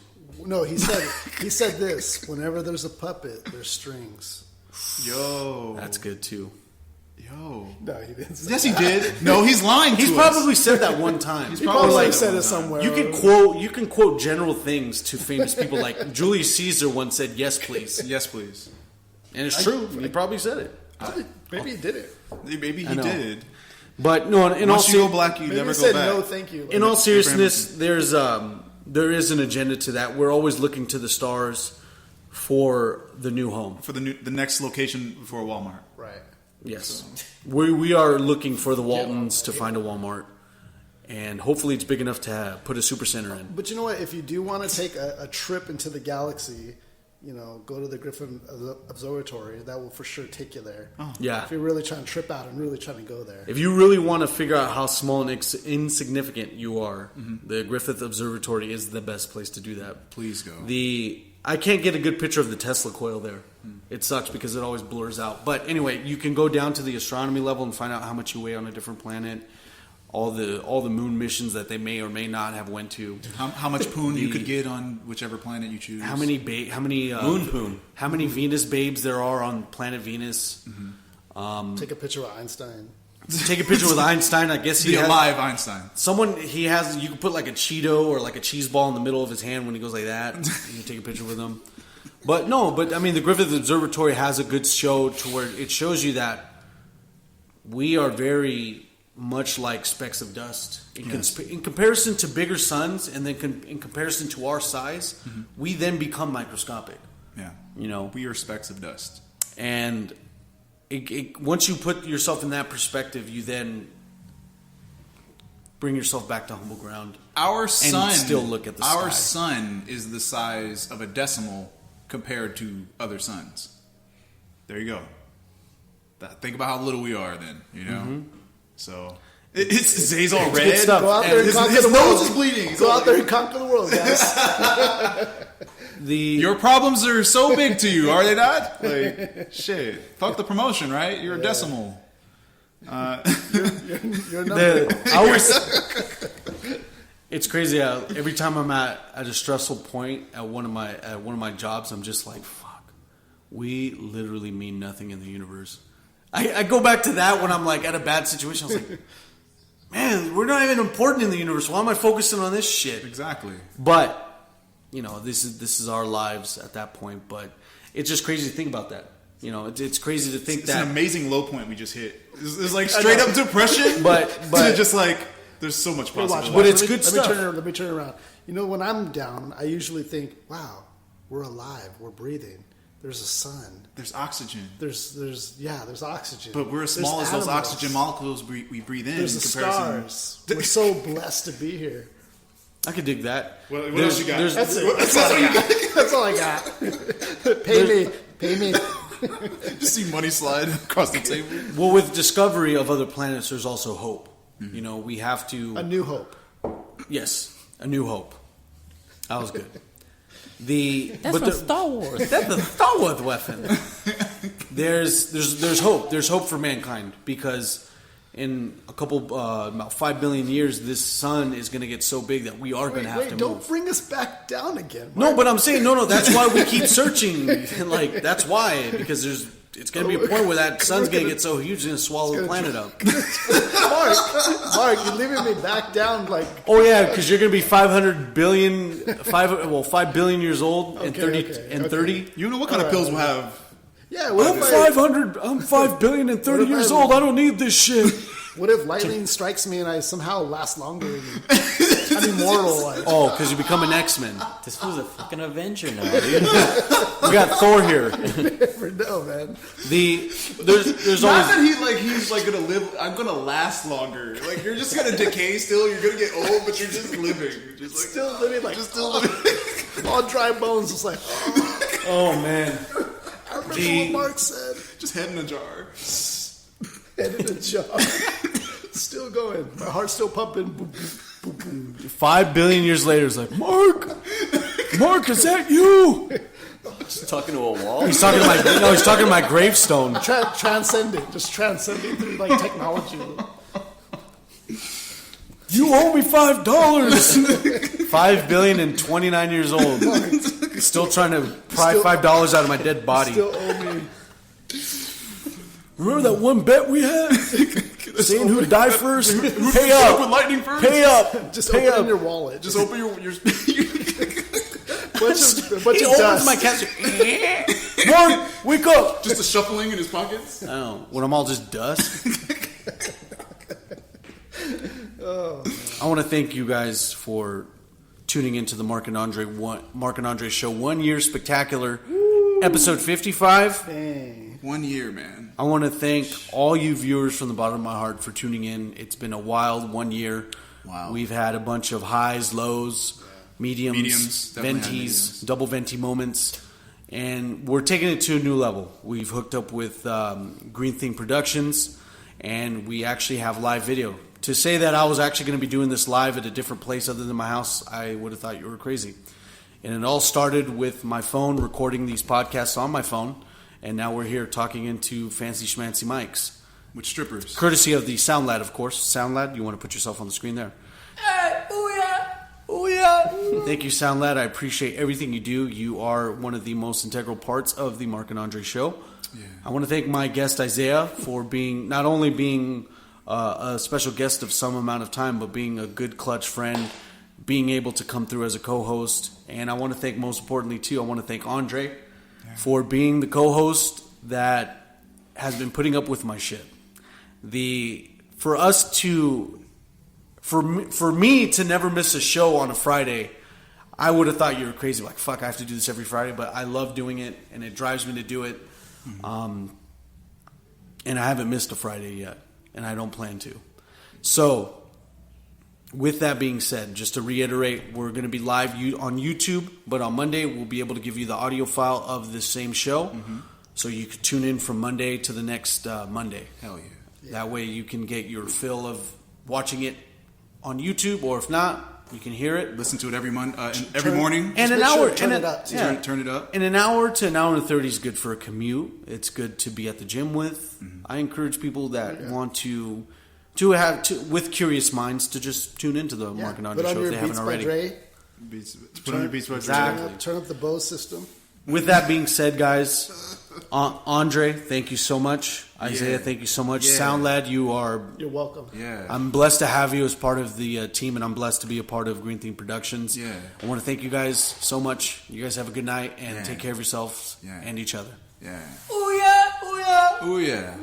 No, he said this. Whenever there's a puppet, there's strings.
Yo,
Oh.
That's good too.
yo.
No, he didn't. Say
Yes, he did. No, he's lying.
He's
to us.
probably said that one time.
He probably
like-
said it somewhere.
You can quote general things to famous people. Like Julius Caesar once said, "Yes, please,"
Yes, please.
and it's true. He probably said it.
Maybe he did it.
Maybe
I
he
know.
did.
But no, in all
Once you go black, you
Maybe
never
he
go
said
back.
no, thank you.
in all seriousness, there is an agenda to that. We're always looking to the stars for the new home.
For the next location for Walmart.
Right.
Yes, we are looking for the Waltons to find a Walmart, and hopefully it's big enough to put a supercenter in.
But you know what? If you do want to take a trip into the galaxy, you know, go to the Griffin Observatory. That will for sure take you there.
Yeah,
If you're really trying to trip out and really trying to go there.
if you really want to figure out how small and insignificant you are, the Griffith Observatory is the best place to do that.
Please go.
I can't get a good picture of the Tesla coil there. It sucks because it always blurs out. But anyway, you can go down to the astronomy level and find out how much you weigh on a different planet. All the moon missions that they may or may not have went to.
How much poon you could get on whichever planet you choose.
How many
Moon poon.
How many Venus babes there are on planet Venus?
Take a picture of Einstein.
Take a picture with Einstein. I guess he
The
has,
alive Einstein.
You can put like a Cheeto or like a cheese ball in the middle of his hand when he goes like that. You can take a picture with him. But I mean, the Griffith Observatory has a good show to where it shows you that we are very much like specks of dust in comparison to bigger suns, and then in comparison to our size, we then become microscopic.
Yeah.
You know,
We are specks of dust.
and once you put yourself in that perspective, you then bring yourself back to humble ground.
Our sun
still look at the
Our
sky.
sun is the size of a decimal compared to other suns. There you go. Think about how little we are then, you know? So it's Zay's all red.
good stuff.
Go out there and
His
conquer the
nose
world.
is bleeding. He's
Go
all-
out there and conquer the world, guys.
Your problems are so big to you, are they not? Like, shit. Fuck the promotion, right? You're a decimal.
You're number.
It's crazy. Every time I'm at a stressful point at one of my jobs, I'm just like, fuck. We literally mean nothing in the universe. I go back to that when I'm like at a bad situation. I was like, man, we're not even important in the universe. Why am I focusing on this shit?
Exactly.
But you know, this is our lives at that point. But it's just crazy to think about that. You know, it's crazy to think
It's
that.
an amazing low point we just hit. It's like straight up depression,
But
to just like there's so much
Here,
possibility.
But it's
let me-
good
let me
stuff.
Let me turn it around. You know, when I'm down, I usually think, wow, we're alive. We're breathing. There's a sun.
There's oxygen,
There's oxygen.
but we're as
There's
small as those
animals.
oxygen molecules we breathe in.
There's the
comparison.
stars. We're so blessed to be here.
I could dig that.
What
There's-
else you got?
there's-
That's it. That's all I got. That's all I got. Pay me.
Just see money slide across the table.
Well, with discovery of other planets, there's also hope. You know, we have to.
A new hope.
Yes, a new hope. That was good.
Star Wars.
That's the Star Wars weapon. There's hope. There's hope for mankind because in a couple about 5 billion years, this sun is going to get so big that we are going to have to
don't
move.
bring us back down again.
No, but I'm saying no. That's why we keep searching. Like that's why because it's going to be a point where that sun's going to get so huge it's going to swallow the planet up.
Mark, you're leaving me back down like.
Oh yeah, because you're going to be 5 billion years old and 30.
You know what kind of pills we'll have?
Yeah,
I'm 5 billion and 30 years old. I don't need this shit.
What if lightning strikes me and I somehow last longer? I'm immortal. Like.
Oh, because you become an X-Men.
This was a fucking Avenger now, dude.
We got Thor here.
You never know, man.
There's
Not
always
that he's like gonna live. I'm gonna last longer. Like you're just gonna decay still. You're gonna get old, but you're just living. Just like
Still living like
just still living.
all dry bones. It's like,
oh man.
I remember what Mark said.
Just head in a jar.
Head in a jar. Still going. My heart's still pumping. Boom, boom, boom, boom.
5 billion years later, it's like, Mark, is that you?
Just talking to a wall.
He's talking to my gravestone.
Transcending. Just transcending through like technology.
You owe me $5. 5 billion and 29 years old. Still trying to pry $5 out of my dead body.
Still owe me.
Remember that one bet we had? Seeing who'd die first? Pay up.
With lightning first.
Pay up.
Just
Pay
open
up.
your wallet.
Just open your
bunch
He
of
opens
dust.
my cash. Mark, wake up.
just a shuffling in his pockets.
I don't know. When I'm all just dust. I want to thank you guys for tuning into the Mark and Andre show 1 year spectacular. Episode 55.
Dang.
1 year, man.
I want to thank all you viewers from the bottom of my heart for tuning in. It's been a wild 1 year.
Wow.
We've had a bunch of highs, lows, mediums,
definitely had
venties,
mediums.
double venti moments, and we're taking it to a new level. We've hooked up with Green Thing Productions, and we actually have live video. To say that I was actually going to be doing this live at a different place other than my house, I would have thought you were crazy. And it all started with my phone, recording these podcasts on my phone, and now we're here talking into fancy schmancy mics.
With strippers.
Courtesy of the Sound Lad, of course. Sound Lad, you want to put yourself on the screen there.
Hey, ooh yeah, ooh yeah.
Thank you, Sound Lad. I appreciate everything you do. You are one of the most integral parts of the Mark and Andre show.
Yeah.
I want to thank my guest, Isaiah, for not only being a special guest of some amount of time, but being a good clutch friend, being able to come through as a co-host. And I want to thank, most importantly, too, I want to thank Andre for being the co-host that has been putting up with my shit. For me to never miss a show on a Friday, I would have thought you were crazy. Like, fuck, I have to do this every Friday. But I love doing it, and it drives me to do it. Mm-hmm. And I haven't missed a Friday yet, and I don't plan to. So, with that being said, just to reiterate, we're going to be live on YouTube, but on Monday we'll be able to give you the audio file of this same show. Mm-hmm. So you can tune in from Monday to the next Monday.
Hell yeah.
That way you can get your fill of watching it on YouTube, or if not, you can hear it.
Listen to it every morning.
And an
make
hour.
sure to turn it up, too.
Turn it up.
And an hour to an hour and 30 is good for a commute. It's good to be at the gym with. Mm-hmm. I encourage people that want to with curious minds to just tune into the Mark and Andre show if they haven't already.
Put on your Beats by Dre.
Exactly.
Turn up the Bose system.
With that being said, guys, Andre, thank you so much. Isaiah, thank you so much.
Yeah.
Sound Lad,
You're welcome.
Yeah.
I'm blessed to have you as part of the team, and I'm blessed to be a part of Green Thing Productions.
Yeah.
I want to thank you guys so much. You guys have a good night, and take care of yourselves
Yeah.
and each other.
Yeah.
Ooh yeah, ooh yeah.
Oh yeah.